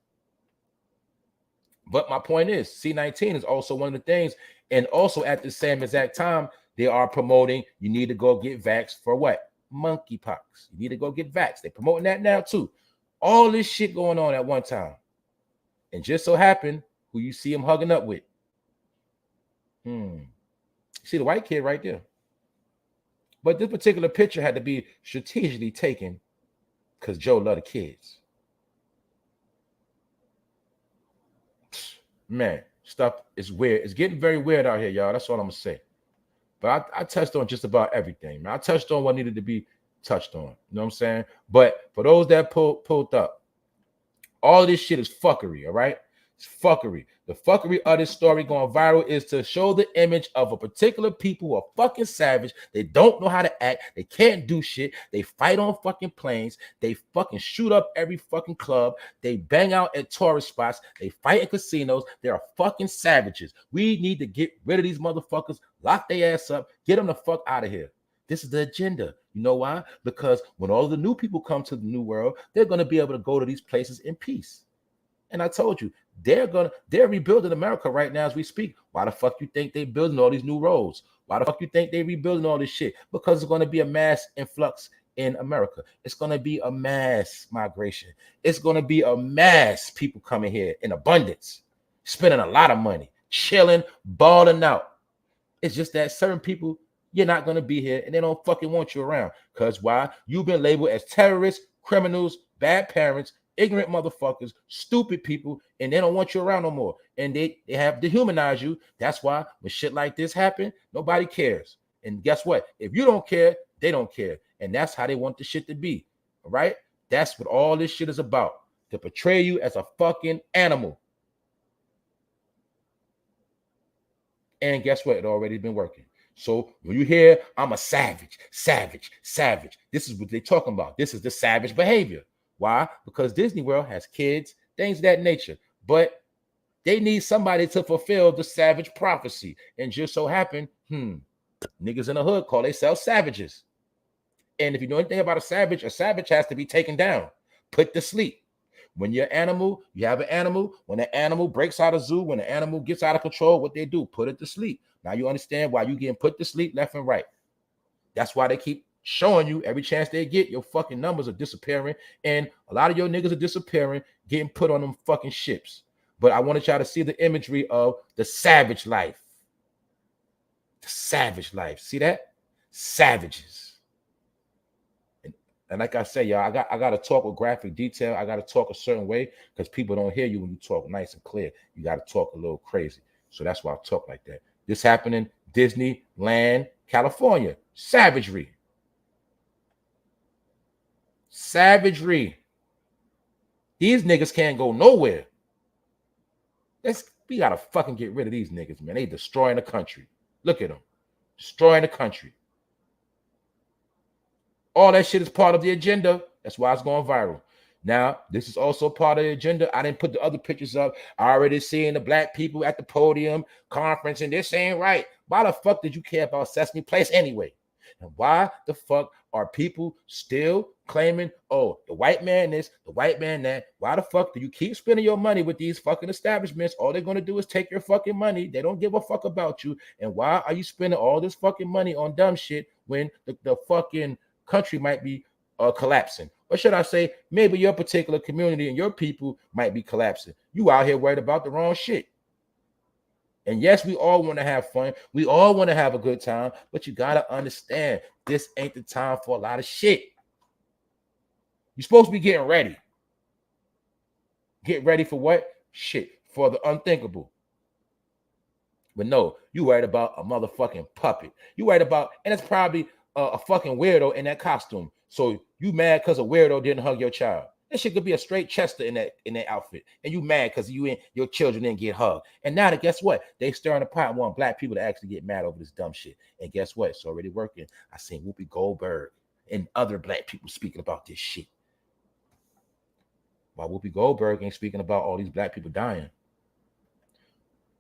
But my point is, C-19 is also one of the things. And also at the same exact time, they are promoting you need to go get vaxxed for what? Monkeypox. You need to go get vaxxed. They're promoting that now too. All this shit going on at one time. And just so happened, who you see him hugging up with. See the white kid right there. But this particular picture had to be strategically taken because Joe loved the kids. Man, stuff is weird. It's getting very weird out here, y'all. That's all I'm going to say. But I touched on just about everything, man. I touched on what needed to be touched on. You know what I'm saying? But for those that pulled up, all this shit is fuckery, all right? It's fuckery. The fuckery of this story going viral is to show the image of a particular people who are fucking savage. They don't know how to act. They can't do shit. They fight on fucking planes. They fucking shoot up every fucking club. They bang out at tourist spots. They fight in casinos. They are fucking savages. We need to get rid of these motherfuckers, lock their ass up, get them the fuck out of here. This is the agenda. You know why? Because when all the new people come to the new world, they're going to be able to go to these places in peace. And I told you, they're rebuilding America right now as we speak. Why the fuck you think they're building all these new roads? Why the fuck you think they're rebuilding all this shit? Because it's going to be a mass influx in America. It's going to be a mass migration. It's going to be a mass people coming here in abundance, spending a lot of money, chilling, balling out. It's just that certain people, you're not going to be here and they don't fucking want you around. Because why? You've been labeled as terrorists, criminals, bad parents, ignorant motherfuckers, stupid people, and they don't want you around no more. And they have dehumanized you. That's why when shit like this happen, nobody cares. And guess what? If you don't care, they don't care. And that's how they want the shit to be. All right? That's what all this shit is about. To portray you as a fucking animal. And guess what? It already been working. So when you hear I'm a savage, this is what they're talking about. This is the savage behavior. Why? Because Disney World has kids, things of that nature. But they need somebody to fulfill the savage prophecy. And just so happen, niggas in the hood call themselves savages. And if you know anything about a savage has to be taken down, put to sleep. When you're an animal, you have an animal. When an animal breaks out of zoo, when an animal gets out of control, what they do, put it to sleep. Now you understand why you getting put to sleep left and right. That's why they keep showing you every chance they get, your fucking numbers are disappearing. And a lot of your niggas are disappearing, getting put on them fucking ships. But I wanted y'all to see the imagery of the savage life. The savage life. See that? Savages. And like I said, y'all, I got to talk with graphic detail. I got to talk a certain way because people don't hear you when you talk nice and clear. You got to talk a little crazy. So that's why I talk like that. This happened in Disneyland, California. Savagery. Savagery. These niggas can't go nowhere. We got to fucking get rid of these niggas, man. They destroying the country. Look at them. Destroying the country. All that shit is part of the agenda. That's why it's going viral. Now, this is also part of the agenda. I didn't put the other pictures up. I already seen the black people at the podium conference, and this ain't right. Why the fuck did you care about Sesame Place anyway? And why the fuck are people still claiming, oh, the white man this, the white man that? Why the fuck do you keep spending your money with these fucking establishments? All they're going to do is take your fucking money. They don't give a fuck about you. And why are you spending all this fucking money on dumb shit when the fucking country might be collapsing? Or should I say, maybe your particular community and your people might be collapsing. You out here worried about the wrong shit. And yes, we all want to have fun. We all want to have a good time, but you got to understand, this ain't the time for a lot of shit. You're supposed to be getting ready. Get ready for what? Shit, for the unthinkable. But no, you worried about a motherfucking puppet. You worried about, and it's probably a fucking weirdo in that costume. So you mad because a weirdo didn't hug your child. That shit could be a straight Chester in that outfit. And you mad because your children didn't get hugged. And now guess what? They stirring the pot and want black people to actually get mad over this dumb shit. And guess what? It's already working. I seen Whoopi Goldberg and other black people speaking about this shit. Why Whoopi Goldberg ain't speaking about all these black people dying?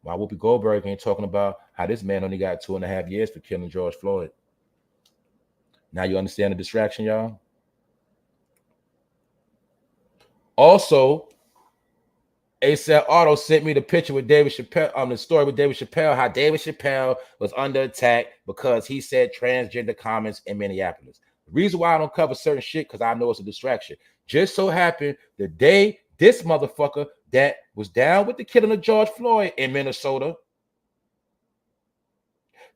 Why Whoopi Goldberg ain't talking about how this man only got 2.5 years for killing George Floyd? Now you understand the distraction, y'all? Also, ASAP Auto sent me the picture with David Chappelle, the story with David Chappelle, how David Chappelle was under attack because he said transgender comments in Minneapolis. The reason why I don't cover certain shit, because I know it's a distraction. Just so happened the day this motherfucker that was down with the killing of George Floyd in Minnesota,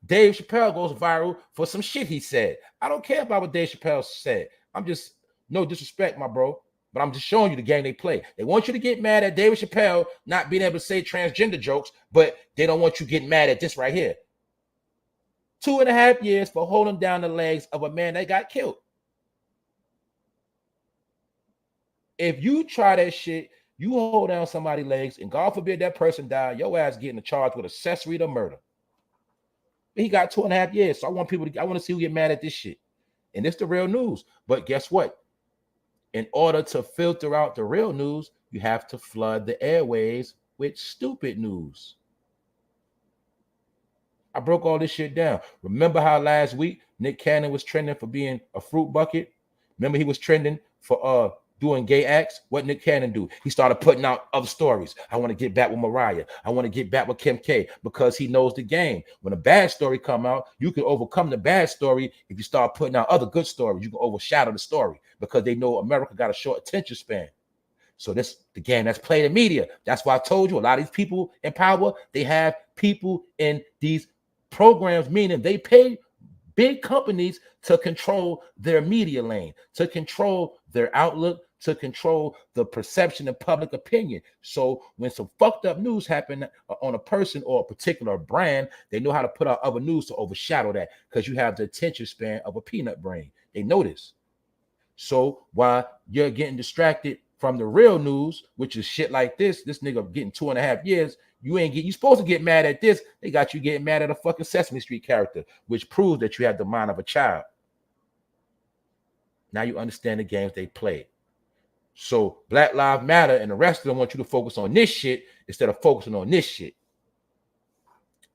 Dave Chappelle goes viral for some shit he said. I don't care about what Dave Chappelle said. I'm just, no disrespect, my bro, but I'm just showing you the game they play. They want you to get mad at David Chappelle not being able to say transgender jokes, but they don't want you getting mad at this right here. 2.5 years for holding down the legs of a man that got killed. If you try that shit, you hold down somebody's legs, and God forbid that person die, your ass getting charged with accessory to murder. He got 2.5 years. So I want to see who get mad at this shit. And it's the real news. But guess what? In order to filter out the real news, you have to flood the airways with stupid news. I broke all this shit down. Remember how last week Nick Cannon was trending for being a fruit bucket? Remember he was trending for doing gay acts? What Nick Cannon do? He started putting out other stories. I want to get back with Mariah. I want to get back with Kim K, because he knows the game. When a bad story come out, you can overcome the bad story if you start putting out other good stories. You can overshadow the story because they know America got a short attention span. So this the game that's played in media. That's why I told you a lot of these people in power, they have people in these programs, meaning they pay big companies to control their media lane, to control their outlook, to control the perception and public opinion. So when some fucked up news happen on a person or a particular brand, they know how to put out other news to overshadow that, because you have the attention span of a peanut brain. They know this. So while you're getting distracted from the real news, which is shit like this nigga getting 2.5 years, You supposed to get mad at this. They got you getting mad at a fucking Sesame Street character, which proves that you have the mind of a child. Now you understand the games they play. So Black Lives Matter and the rest of them want you to focus on this shit instead of focusing on this shit.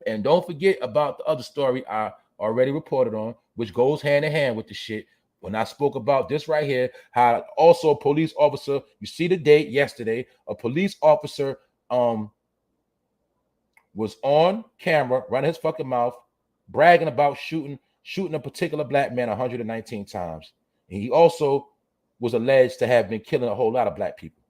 And don't forget about the other story I already reported on, which goes hand in hand with the shit. When I spoke about this right here, how also a police officer, you see the date yesterday, a police officer was on camera running his fucking mouth, bragging about shooting a particular black man 119 times. And he also was alleged to have been killing a whole lot of black people.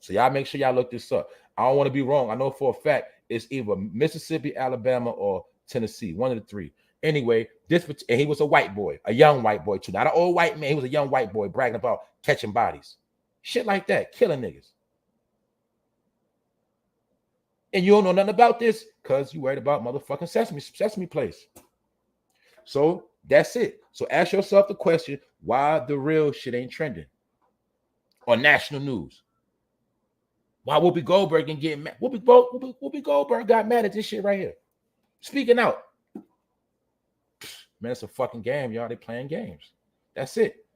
So y'all make sure y'all look this up. I don't want to be wrong. I know for a fact it's either Mississippi, Alabama, or Tennessee, one of the three. Anyway, and he was a white boy, a young white boy too. Not an old white man. He was a young white boy bragging about catching bodies. Shit like that, killing niggas. And you don't know nothing about this because you worried about motherfucking Sesame Place. So that's it. So ask yourself the question, why the real shit ain't trending on national news? Why Whoopi Goldberg can get mad? Whoopi Goldberg got mad at this shit right here. Speaking out. Man, it's a fucking game, y'all. They playing games. That's it.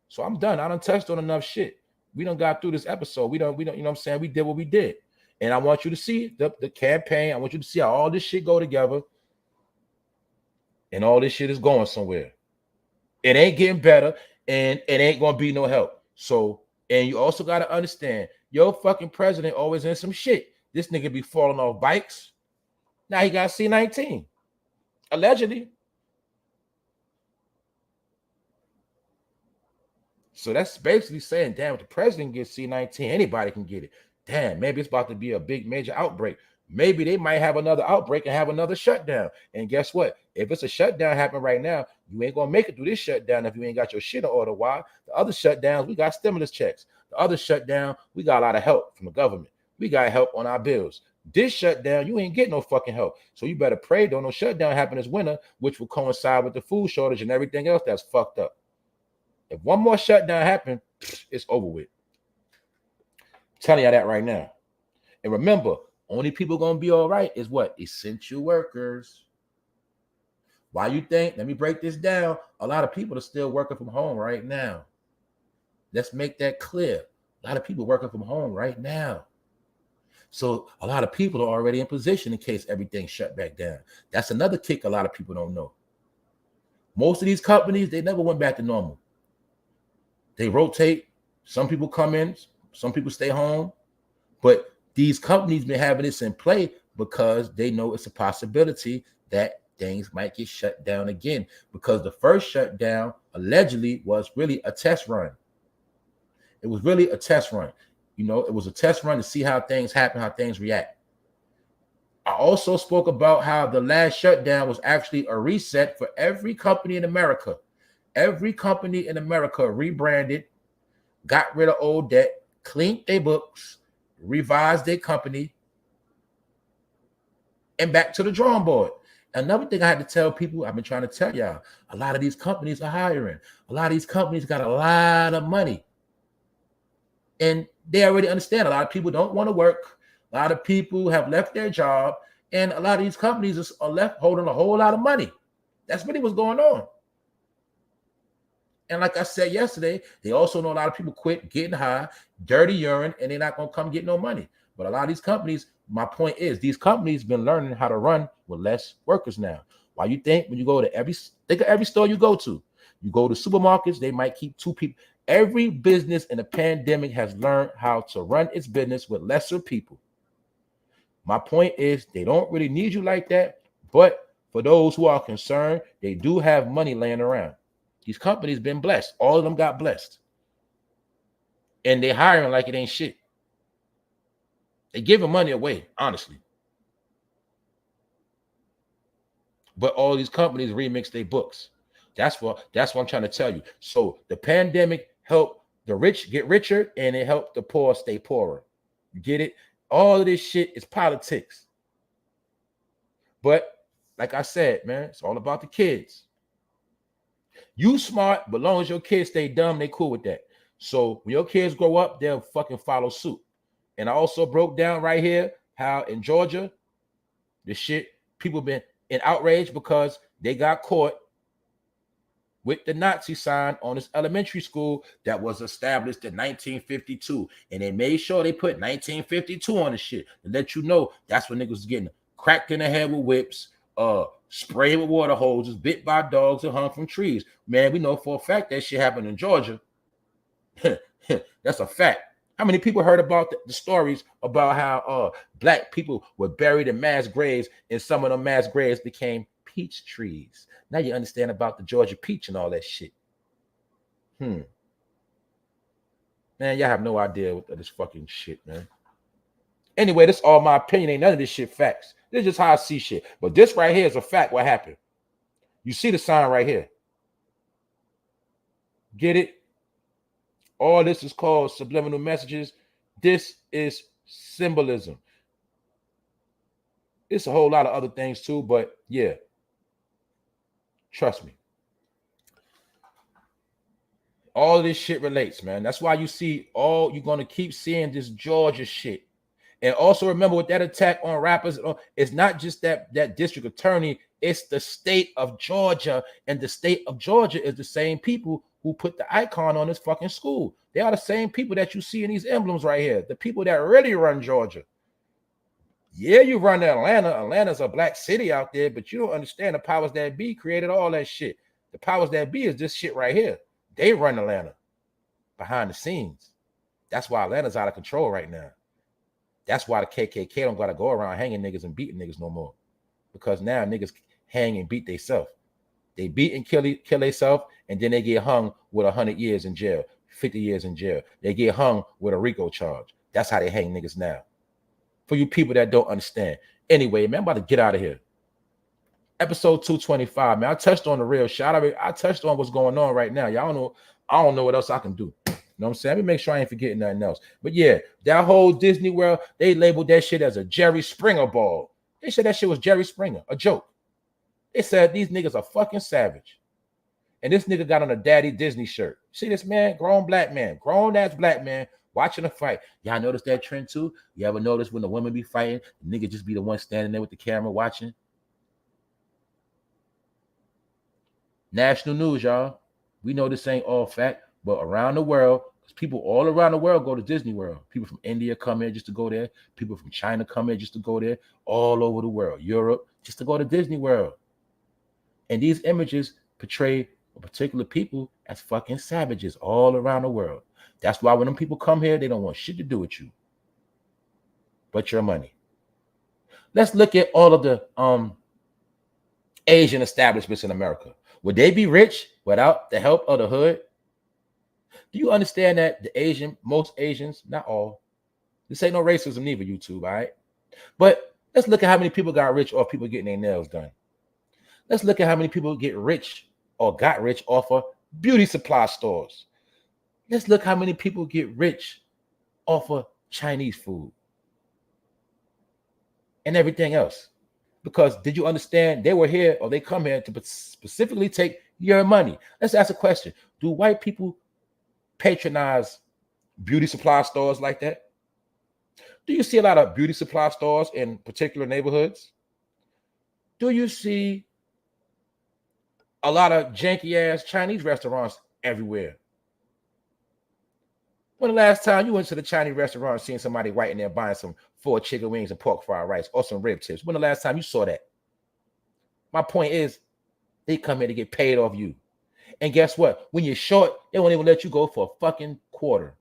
So I'm done. I done touched on enough shit. We done got through this episode. We don't, you know what I'm saying? We did what we did. And I want you to see the campaign. I want you to see how all this shit go together. And all this shit is going somewhere. It ain't getting better, and it ain't gonna be no help. So, and you also gotta understand, your fucking president always in some shit. This nigga be falling off bikes. Now he got C-19. Allegedly. So that's basically saying, damn, if the president gets C-19, anybody can get it. Damn, maybe it's about to be a big major outbreak. Maybe they might have another outbreak and have another shutdown. And guess what? If it's a shutdown happening right now, you ain't gonna make it through this shutdown if you ain't got your shit in order. Why? The other shutdowns, we got stimulus checks. The other shutdown, we got a lot of help from the government. We got help on our bills. This shutdown, you ain't getting no fucking help. So you better pray don't no shutdown happen this winter, which will coincide with the food shortage and everything else that's fucked up. If one more shutdown happen, it's over with. I'm telling you that right now. And remember, only people gonna be all right is what? Essential workers. Why you think? Let me break this down. A lot of people are still working from home right now. Let's make that clear. A lot of people working from home right now. So a lot of people are already in position in case everything shut back down. That's another kick a lot of people don't know. Most of these companies, they never went back to normal. They rotate. Some people come in, some people stay home. But these companies been having this in play because they know it's a possibility that things might get shut down again. Because the first shutdown allegedly was really a test run. It was really a test run. You know, it was a test run to see how things happen, how things react. I also spoke about how the last shutdown was actually a reset for every company in America. Every company in America rebranded, got rid of old debt, cleaned their books, revised their company, and back to the drawing board. Another thing I had to tell people, I've been trying to tell y'all, a lot of these companies are hiring. A lot of these companies got a lot of money. And they already understand a lot of people don't want to work. A lot of people have left their job. And a lot of these companies are left holding a whole lot of money. That's really what's going on. And like I said yesterday, they also know a lot of people quit getting high, dirty urine, and they're not going to come get no money. But a lot of these companies, my point is, these companies been learning how to run with less workers now. Why you think when you go to think of every store you go to supermarkets, they might keep 2 people. Every business in the pandemic has learned how to run its business with lesser people. My point is, they don't really need you like that. But for those who are concerned, they do have money laying around. These companies been blessed. All of them got blessed. And they hiring like it ain't shit. They giving money away, honestly. But all these companies remix their books. That's what I'm trying to tell you. So the pandemic helped the rich get richer and it helped the poor stay poorer. You get it? All of this shit is politics. But like I said, man, it's all about the kids. You smart, but as long as your kids stay dumb, they cool with that. So when your kids grow up, they'll fucking follow suit. And I also broke down right here how in Georgia, the shit, people been in outrage because they got caught with the Nazi sign on this elementary school that was established in 1952. And they made sure they put 1952 on the shit to let you know that's when niggas was getting cracked in the head with whips, sprayed with water hoses, bit by dogs, and hung from trees. Man, we know for a fact that shit happened in Georgia. That's a fact. How many people heard about the stories about how black people were buried in mass graves, and some of them mass graves became peach trees? Now you understand about the Georgia peach and all that shit. Man, y'all have no idea what this fucking shit, man. Anyway, this is all my opinion. Ain't none of this shit facts. This is just how I see shit. But this right here is a fact. What happened? You see the sign right here. Get it? All this is called subliminal messages. This is symbolism. It's a whole lot of other things too, but yeah. Trust me. All of this shit relates, man. That's why you see you're going to keep seeing this Georgia shit. And also remember with that attack on rappers, it's not just that district attorney, it's the state of Georgia. And the state of Georgia is the same people who put the icon on this fucking school. They are the same people that you see in these emblems right here. The people that really run Georgia. Yeah, you run Atlanta. Atlanta's a black city out there, but you don't understand the powers that be created all that shit. The powers that be is this shit right here. They run Atlanta behind the scenes. That's why Atlanta's out of control right now. That's why the KKK don't got to go around hanging niggas and beating niggas no more. Because now niggas hang and beat themselves. They beat and kill themselves, and then they get hung with 100 years in jail, 50 years in jail. They get hung with a RICO charge. That's how they hang niggas now. For you people that don't understand. Anyway, man, I'm about to get out of here. Episode 225, man. I touched on the real shit. I touched on what's going on right now. Y'all know, I don't know what else I can do. You know what I'm saying? Let me make sure I ain't forgetting nothing else. But yeah, that whole Disney World, they labeled that shit as a Jerry Springer ball. They said that shit was Jerry Springer, a joke. They said these niggas are fucking savage. And this nigga got on a Daddy Disney shirt. See this man? Grown black man. Grown-ass black man watching a fight. Y'all notice that trend too? You ever notice when the women be fighting, the nigga just be the one standing there with the camera watching? National news, y'all. We know this ain't all fact, but around the world, people all around the world go to Disney World. People from India come here just to go there. People from China come here just to go there. All over the world. Europe, just to go to Disney World. And these images portray particular people as fucking savages all around the world. That's why when them people come here, they don't want shit to do with you but your money. Let's look at all of the Asian establishments in America. Would they be rich without the help of the hood? Do you understand that most Asians, not all, this ain't no racism neither, YouTube, all right? But let's look at how many people got rich off people getting their nails done. Let's look at how many people get rich or got rich off of beauty supply stores. Let's look how many people get rich off of Chinese food and everything else. Because did you understand they were here or they come here to specifically take your money? Let's ask a question. Do white people patronize beauty supply stores like that? Do you see a lot of beauty supply stores in particular neighborhoods? Do you see a lot of janky ass Chinese restaurants everywhere? When the last time you went to the Chinese restaurant and seen somebody white in there buying some 4 chicken wings and pork fried rice or some rib tips? When the last time you saw that? My point is, they come here to get paid off you. And guess what? When you're short, they won't even let you go for a fucking quarter.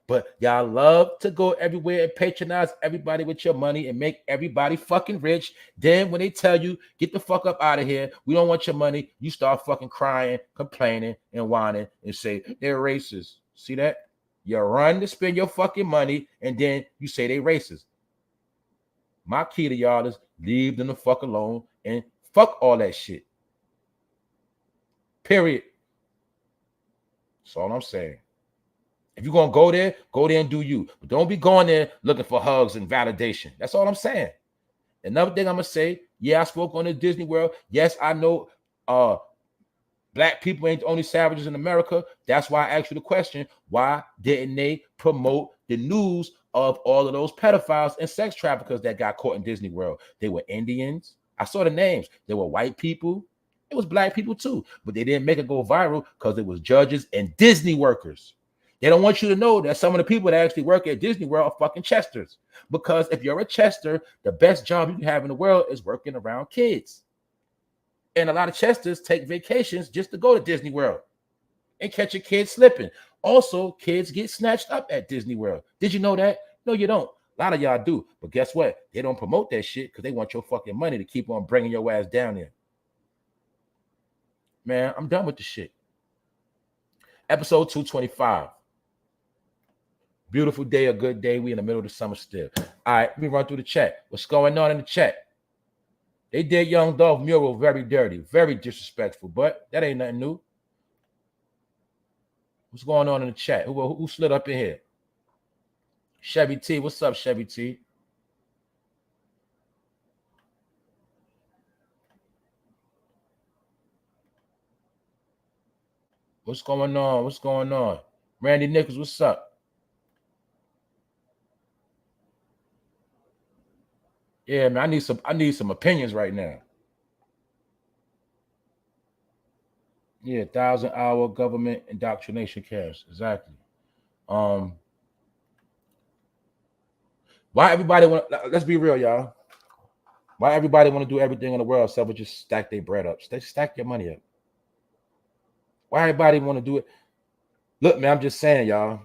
But y'all love to go everywhere and patronize everybody with your money and make everybody fucking rich. Then when they tell you, get the fuck up out of here, we don't want your money, you start fucking crying, complaining, and whining and say, they're racist. See that? You run to spend your fucking money and then you say they racist. My key to y'all is leave them the fuck alone and fuck all that shit. Period. That's all I'm saying. If you're going to go there and do you. But don't be going there looking for hugs and validation. That's all I'm saying. Another thing I'm going to say, yeah, I spoke on the Disney World. Yes, I know black people ain't the only savages in America. That's why I asked you the question, why didn't they promote the news of all of those pedophiles and sex traffickers that got caught in Disney World. They were Indians. I saw the names. They were white people. It was black people too, but they didn't make it go viral because it was judges and Disney workers. They don't want you to know that some of the people that actually work at Disney World are fucking Chesters. Because if you're a Chester, the best job you can have in the world is working around kids. And a lot of Chesters take vacations just to go to Disney World and catch a kid slipping. Also, kids get snatched up at Disney World. Did you know that? No, you don't. A lot of y'all do. But guess what? They don't promote that shit because they want your fucking money to keep on bringing your ass down there. Man, I'm done with the shit. Episode 225. Beautiful day, a good day. We in the middle of the summer still. All right, let me run through the chat. What's going on in the chat? They did Young Dolph Mural very dirty, very disrespectful, but that ain't nothing new. What's going on in the chat? Who slid up in here? Chevy T. What's up, Chevy T? What's going on? What's going on? Randy Nichols, what's up? Yeah, man, I need some opinions right now. Yeah, 1,000-hour government indoctrination camps. Exactly. Why everybody want? Let's be real, y'all. Why everybody want to do everything in the world except for just stack their bread up? Stack your money up. Why everybody want to do it? Look, man, I'm just saying, y'all.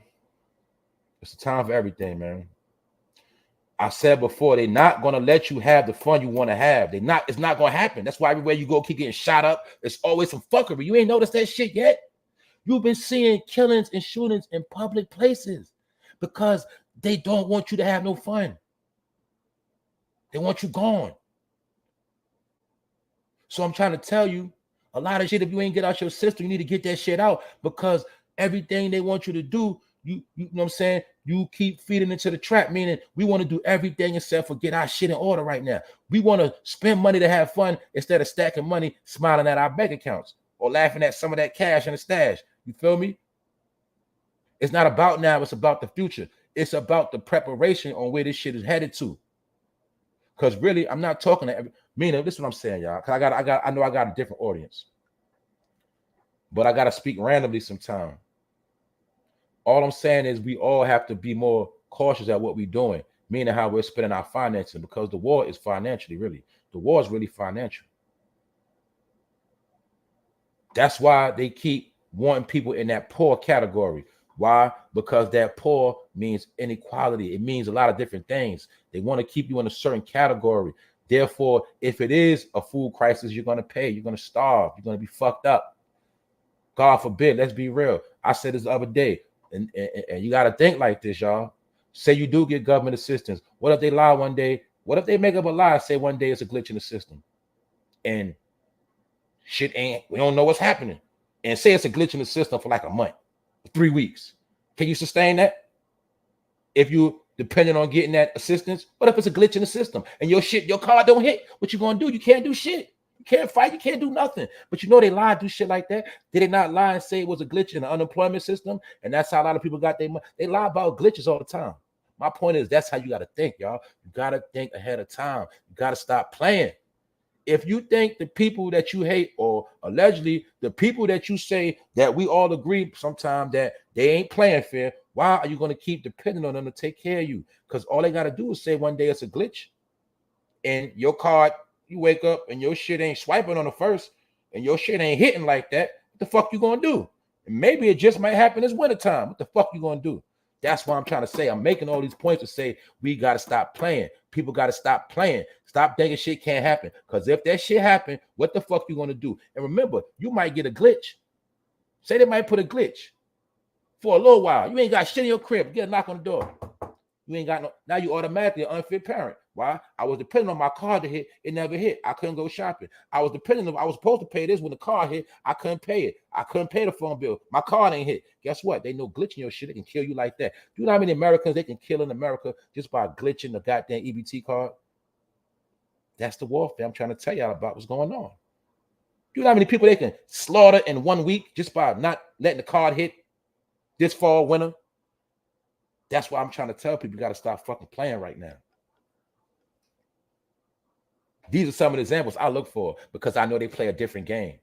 It's a time for everything, man. I said before, they're not going to let you have the fun you want to have. It's not going to happen. That's why everywhere you go, keep getting shot up. There's always some fuckery. You ain't noticed that shit yet? You've been seeing killings and shootings in public places because they don't want you to have no fun. They want you gone. So I'm trying to tell you, a lot of shit, if you ain't get out your system, you need to get that shit out because everything they want you to do, you know what I'm saying? You keep feeding into the trap, meaning we want to do everything except for get our shit in order right now. We want to spend money to have fun instead of stacking money, smiling at our bank accounts or laughing at some of that cash in the stash. You feel me? It's not about now, it's about the future. It's about the preparation on where this shit is headed to. Because really, I'm not talking to Mina, this is what I'm saying, y'all. Because I know I got a different audience. But I gotta speak randomly sometime. All I'm saying is we all have to be more cautious at what we're doing, meaning how we're spending our finances, because the war is financially, really. The war is really financial. That's why they keep wanting people in that poor category. Why? Because that poor means inequality. It means a lot of different things. They want to keep you in a certain category. Therefore, if it is a food crisis, you're going to pay. You're going to starve. You're going to be fucked up. God forbid. Let's be real. I said this the other day, and you got to think like this, y'all. Say you do get government assistance. What if they lie one day? What if they make up a lie and say one day it's a glitch in the system? And shit we don't know what's happening. And say it's a glitch in the system for like a month, 3 weeks. Can you sustain that? If you depending on getting that assistance, what if it's a glitch in the system and your car don't hit? What you gonna do? You can't do shit. You can't fight. You can't do nothing. But you know they lie, do shit like that. Did they not lie and say it was a glitch in the unemployment system? And that's how a lot of people got their money. They lie about glitches all the time. My point is that's how you got to think, y'all. You got to think ahead of time. You got to stop playing. If you think the people that you hate, or allegedly the people that you say that we all agree sometimes that they ain't playing fair, why are you going to keep depending on them to take care of you? Because all they got to do is say one day it's a glitch and your card, you wake up and your shit ain't swiping on the first and your shit ain't hitting like that. What the fuck you going to do? And maybe it just might happen this wintertime. What the fuck you going to do? That's what I'm trying to say. I'm making all these points to say we got to stop playing. People got to stop playing. Stop thinking shit can't happen. Because if that shit happen, what the fuck you going to do? And remember, you might get a glitch. Say they might put a glitch for a little while. You ain't got shit in your crib. Get a knock on the door. You ain't got no. Now you automatically an unfit parent. Why? I was depending on my card to hit. It never hit. I couldn't go shopping. I was supposed to pay this when the car hit. I couldn't pay it. I couldn't pay the phone bill. My card ain't hit. Guess what? They know glitching your shit. They can kill you like that. Do you know how many Americans they can kill in America just by glitching the goddamn EBT card? That's the warfare I'm trying to tell y'all about what's going on. Do you know how many people they can slaughter in 1 week just by not letting the card hit this fall, winter? That's why I'm trying to tell people you got to stop fucking playing right now. These are some of the examples I look for because I know they play a different game.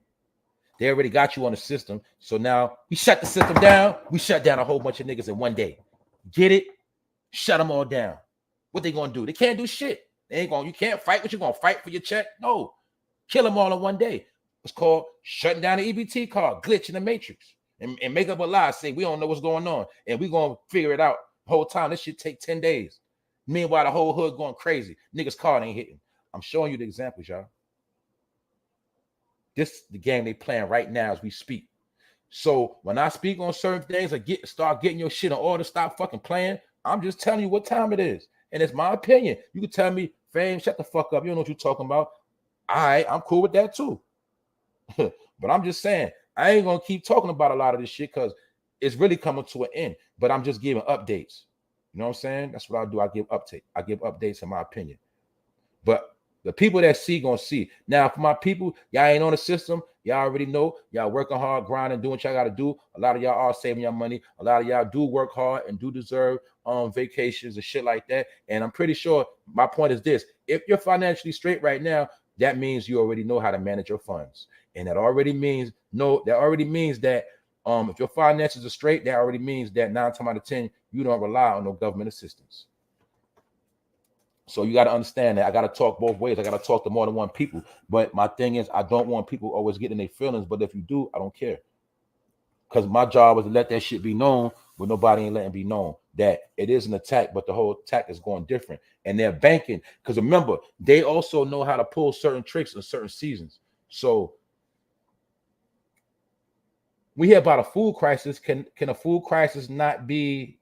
They already got you on the system. So now we shut the system down. We shut down a whole bunch of niggas in one day. Get it? Shut them all down. What they gonna do? They can't do shit. They ain't gonna, you can't fight. What you gonna fight for your check? No. Kill them all in one day. It's called shutting down the EBT card, glitch in the matrix, and make up a lie, say we don't know what's going on, and we gonna figure it out the whole time. This shit take 10 days. Meanwhile, the whole hood going crazy. Niggas' card ain't hitting. I'm showing you the examples, y'all. This is the game they playing right now as we speak. So when I speak on certain things, I start getting your shit in order, stop fucking playing. I'm just telling you what time it is. And it's my opinion. You can tell me, Fame, shut the fuck up. You don't know what you're talking about. All right, I'm cool with that too. But I'm just saying, I ain't gonna keep talking about a lot of this shit because it's really coming to an end. But I'm just giving updates. You know what I'm saying? That's what I do. I give updates in my opinion. But the people that see gonna see. Now, for my people, y'all ain't on the system. Y'all already know. Y'all working hard, grinding, doing what y'all gotta do. A lot of y'all are saving your money. A lot of y'all do work hard and do deserve vacations and shit like that. And I'm pretty sure my point is this: if you're financially straight right now, that means you already know how to manage your funds. And that already means that if your finances are straight, that already means that 9 times out of 10, you don't rely on no government assistance. So you got to understand that I got to talk both ways. I got to talk to more than one people. But my thing is, I don't want people always getting their feelings. But if you do, I don't care. Because my job is to let that shit be known, but nobody ain't letting be known that it is an attack, but the whole attack is going different. And they're banking. Because remember, they also know how to pull certain tricks in certain seasons. So we hear about a food crisis. Can a food crisis not be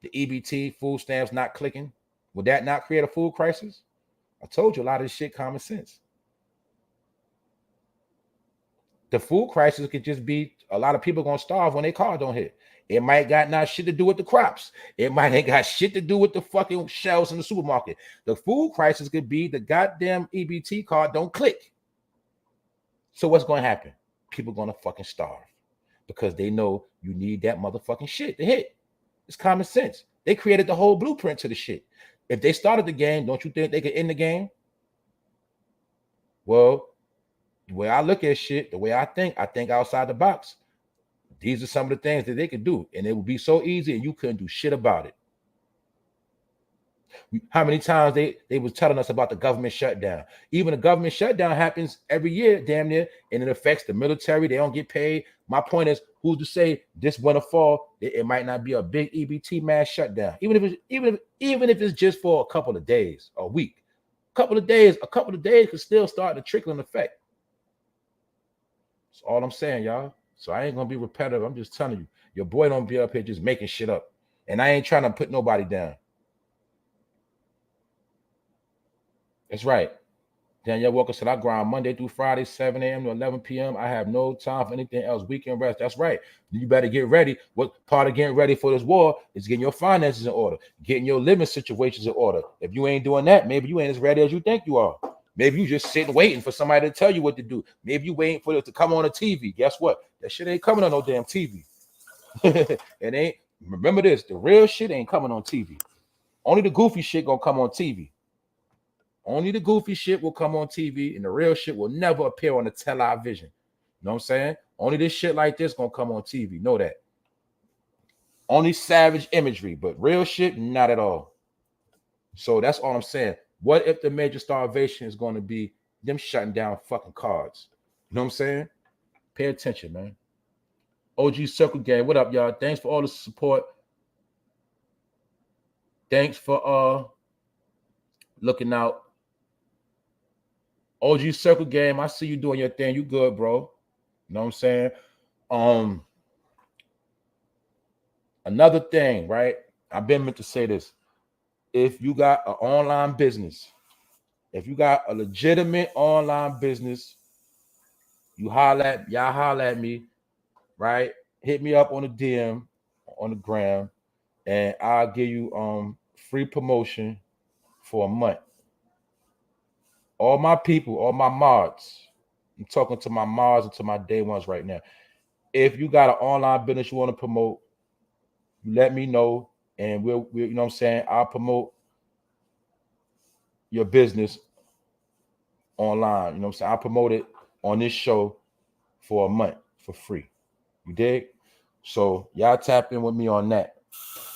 the EBT, food stamps not clicking? Would that not create a food crisis? I told you a lot of this shit common sense. The food crisis could just be a lot of people gonna starve when their car don't hit. It might got not shit to do with the crops. It might ain't got shit to do with the fucking shelves in the supermarket. The food crisis could be the goddamn EBT card don't click. So what's gonna happen? People gonna fucking starve because they know you need that motherfucking shit to hit. It's common sense. They created the whole blueprint to the shit. If they started the game, don't you think they could end the game? Well, the way I look at shit, the way I think outside the box. These are some of the things that they could do, and it would be so easy, and you couldn't do shit about it. How many times they was telling us about the government shutdown? Even the government shutdown happens every year, damn near, and it affects the military. They don't get paid. My point is, who's to say this winter fall it might not be a big EBT mass shutdown? Even if it's just for a couple of days, a week, a couple of days could still start the trickling effect. That's all I'm saying, y'all. So I ain't gonna be repetitive. I'm just telling you, your boy don't be up here just making shit up, and I ain't trying to put nobody down. That's right. Danielle Walker said, I grind Monday through Friday, 7 a.m. to 11 p.m. I have no time for anything else. Weekend rest. That's right. You better get ready. What part of getting ready for this war is getting your finances in order, getting your living situations in order. If you ain't doing that, maybe you ain't as ready as you think you are. Maybe you just sitting waiting for somebody to tell you what to do. Maybe you waiting for it to come on the TV. Guess what? That shit ain't coming on no damn TV. It ain't. Remember this, the real shit ain't coming on TV. Only the goofy shit gonna come on TV. Only the goofy shit will come on TV, and the real shit will never appear on the television. You know what I'm saying? Only this shit like this gonna come on TV. Know that. Only savage imagery, but real shit, not at all. So that's all I'm saying. What if the major starvation is going to be them shutting down fucking cards? You know what I'm saying? Pay attention, man. OG Circle Gang, what up, y'all? Thanks for all the support. Thanks for looking out. OG Circle Game, I see you doing your thing. You good, bro. You know what I'm saying? Another thing, right? I've been meant to say this. If you got an online business, if you got a legitimate online business, y'all holler at me, right? Hit me up on the DM, on the gram, and I'll give you free promotion for a month. All my people, all my mods, I'm talking to my mods and to my day ones right now. If you got an online business you want to promote, you let me know, and we'll you know what I'm saying, I'll promote your business online. You know what I'm saying? I'll promote it on this show for a month for free. You dig? So y'all tap in with me on that.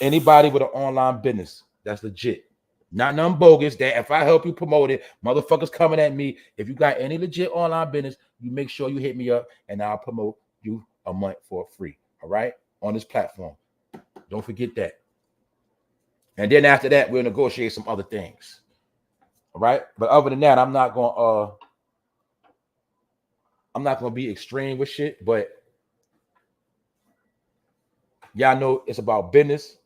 Anybody with an online business that's legit, not none bogus, that if I help you promote it, motherfuckers coming at me. If you got any legit online business, you make sure you hit me up and I'll promote you a month for free. All right? On this platform. Don't forget that. And then after that, we'll negotiate some other things. All right? But other than that, I'm not gonna be extreme with shit, but y'all know it's about business.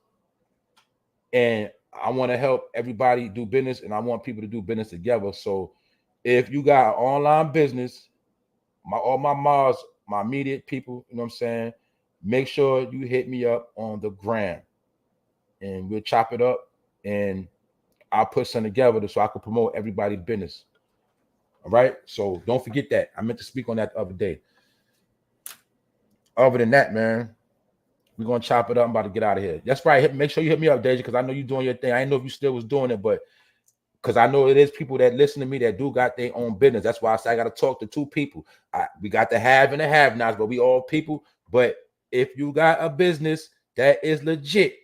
And I want to help everybody do business, and I want people to do business together. So if you got an online business, all my mods, my immediate people, you know what I'm saying, make sure you hit me up on the gram and we'll chop it up and I'll put something together so I can promote everybody's business. All right. So don't forget that. I meant to speak on that the other day. Other than that, man, we're gonna chop it up. I'm about to get out of here. That's right. Make sure you hit me up, Deja, because I know you're doing your thing. I didn't know if you still was doing it, but because I know it is people that listen to me that do got their own business. That's why I say I got to talk to two people. We got the have and the have-nots, but we all people. But if you got a business that is legit,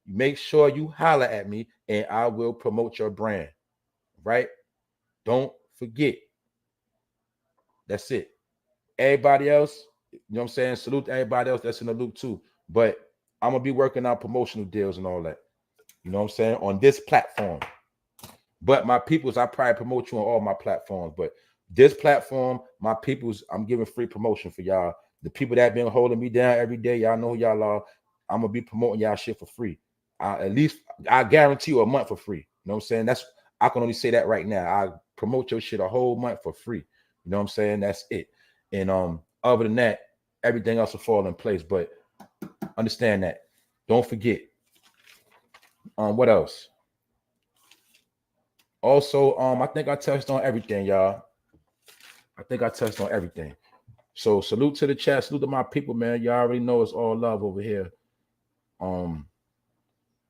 make sure you holler at me and I will promote your brand. Right? Don't forget. That's it. Everybody else, you know what I'm saying? Salute to everybody else that's in the loop too. But I'm going to be working on promotional deals and all that. You know what I'm saying? On this platform. But my peoples, I probably promote you on all my platforms. But this platform, my peoples, I'm giving free promotion for y'all. The people that been holding me down every day, y'all know who y'all are. I'm going to be promoting y'all shit for free. At least I guarantee you a month for free. You know what I'm saying? I can only say that right now. I promote your shit a whole month for free. You know what I'm saying? That's it. And other than that, everything else will fall in place. But understand that. Don't forget. What else? Also, I think I touched on everything, y'all. I think I touched on everything. So salute to the chat, salute to my people, man. Y'all already know it's all love over here.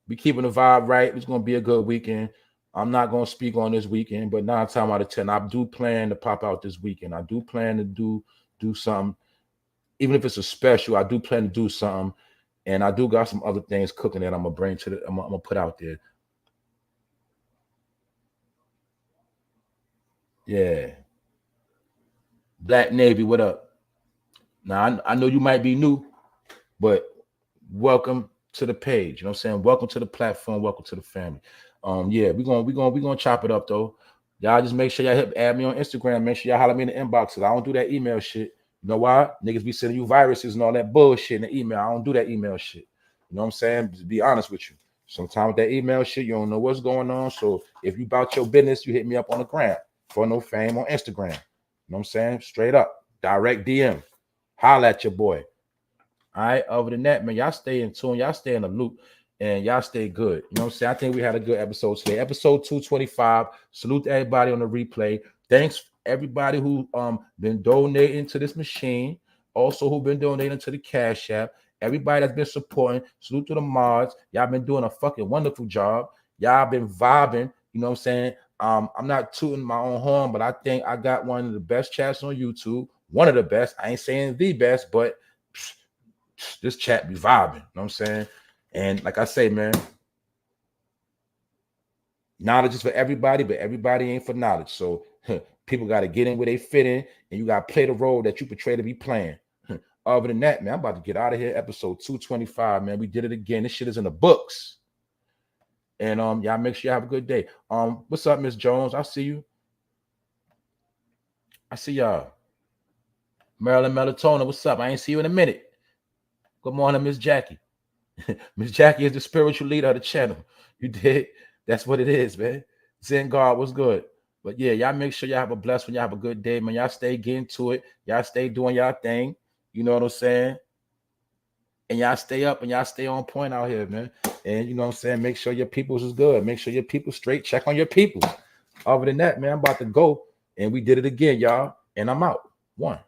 Be keeping the vibe right. It's gonna be a good weekend. I'm not gonna speak on this weekend, but 9 times out of 10, I do plan to pop out this weekend. I do plan to do something, even if it's a special. I do plan to do something, and I do got some other things cooking that I'm gonna bring to I'm gonna put out there. Yeah. Black Navy, what up? Now, I know you might be new, but welcome to the page. You know what I'm saying? Welcome to the platform. Welcome to the family. Yeah, we're gonna chop it up though. Y'all just make sure y'all add me on Instagram. Make sure y'all holler me in the inbox. I don't do that email shit. You know why? Niggas be sending you viruses and all that bullshit in the email. I don't do that email shit. You know what I'm saying? Just be honest with you. Sometimes with that email shit, you don't know what's going on. So if you about your business, you hit me up on the gram for no fame on Instagram. You know what I'm saying? Straight up. Direct DM. Holla at your boy. All right. Other than that, man, y'all stay in tune. Y'all stay in the loop and y'all stay good. You know what I'm saying? I think we had a good episode today. Episode 225. Salute to everybody on the replay. Thanks everybody who been donating to this machine. Also who been donating to the Cash App. Everybody that's been supporting. Salute to the mods. Y'all been doing a fucking wonderful job. Y'all been vibing. You know what I'm saying? I'm not tooting my own horn, but I think I got one of the best chats on YouTube. One of the best. I ain't saying the best, but this chat be vibing. You know what I'm saying? And like I say, man, knowledge is for everybody, but everybody ain't for knowledge. So people got to get in where they fit in, and you got to play the role that you portray to be playing. Other than that, man, I'm about to get out of here. Episode 225, man. We did it again. This shit is in the books. And y'all make sure you have a good day. What's up, Miss Jones? I see you. I see y'all. Marilyn Melatonin, what's up? I ain't see you in a minute. Good morning, Miss Jackie. Miss Jackie is the spiritual leader of the channel. You did? That's what it is, man. Zen God, what's good? But yeah, y'all make sure y'all have a blessed one. Y'all have a good day, man. Y'all stay getting to it. Y'all stay doing y'all thing. You know what I'm saying? And y'all stay up and y'all stay on point out here, man. And you know what I'm saying? Make sure your peoples is good. Make sure your people straight. Check on your people. Other than that, man, I'm about to go. And we did it again, y'all. And I'm out. 1.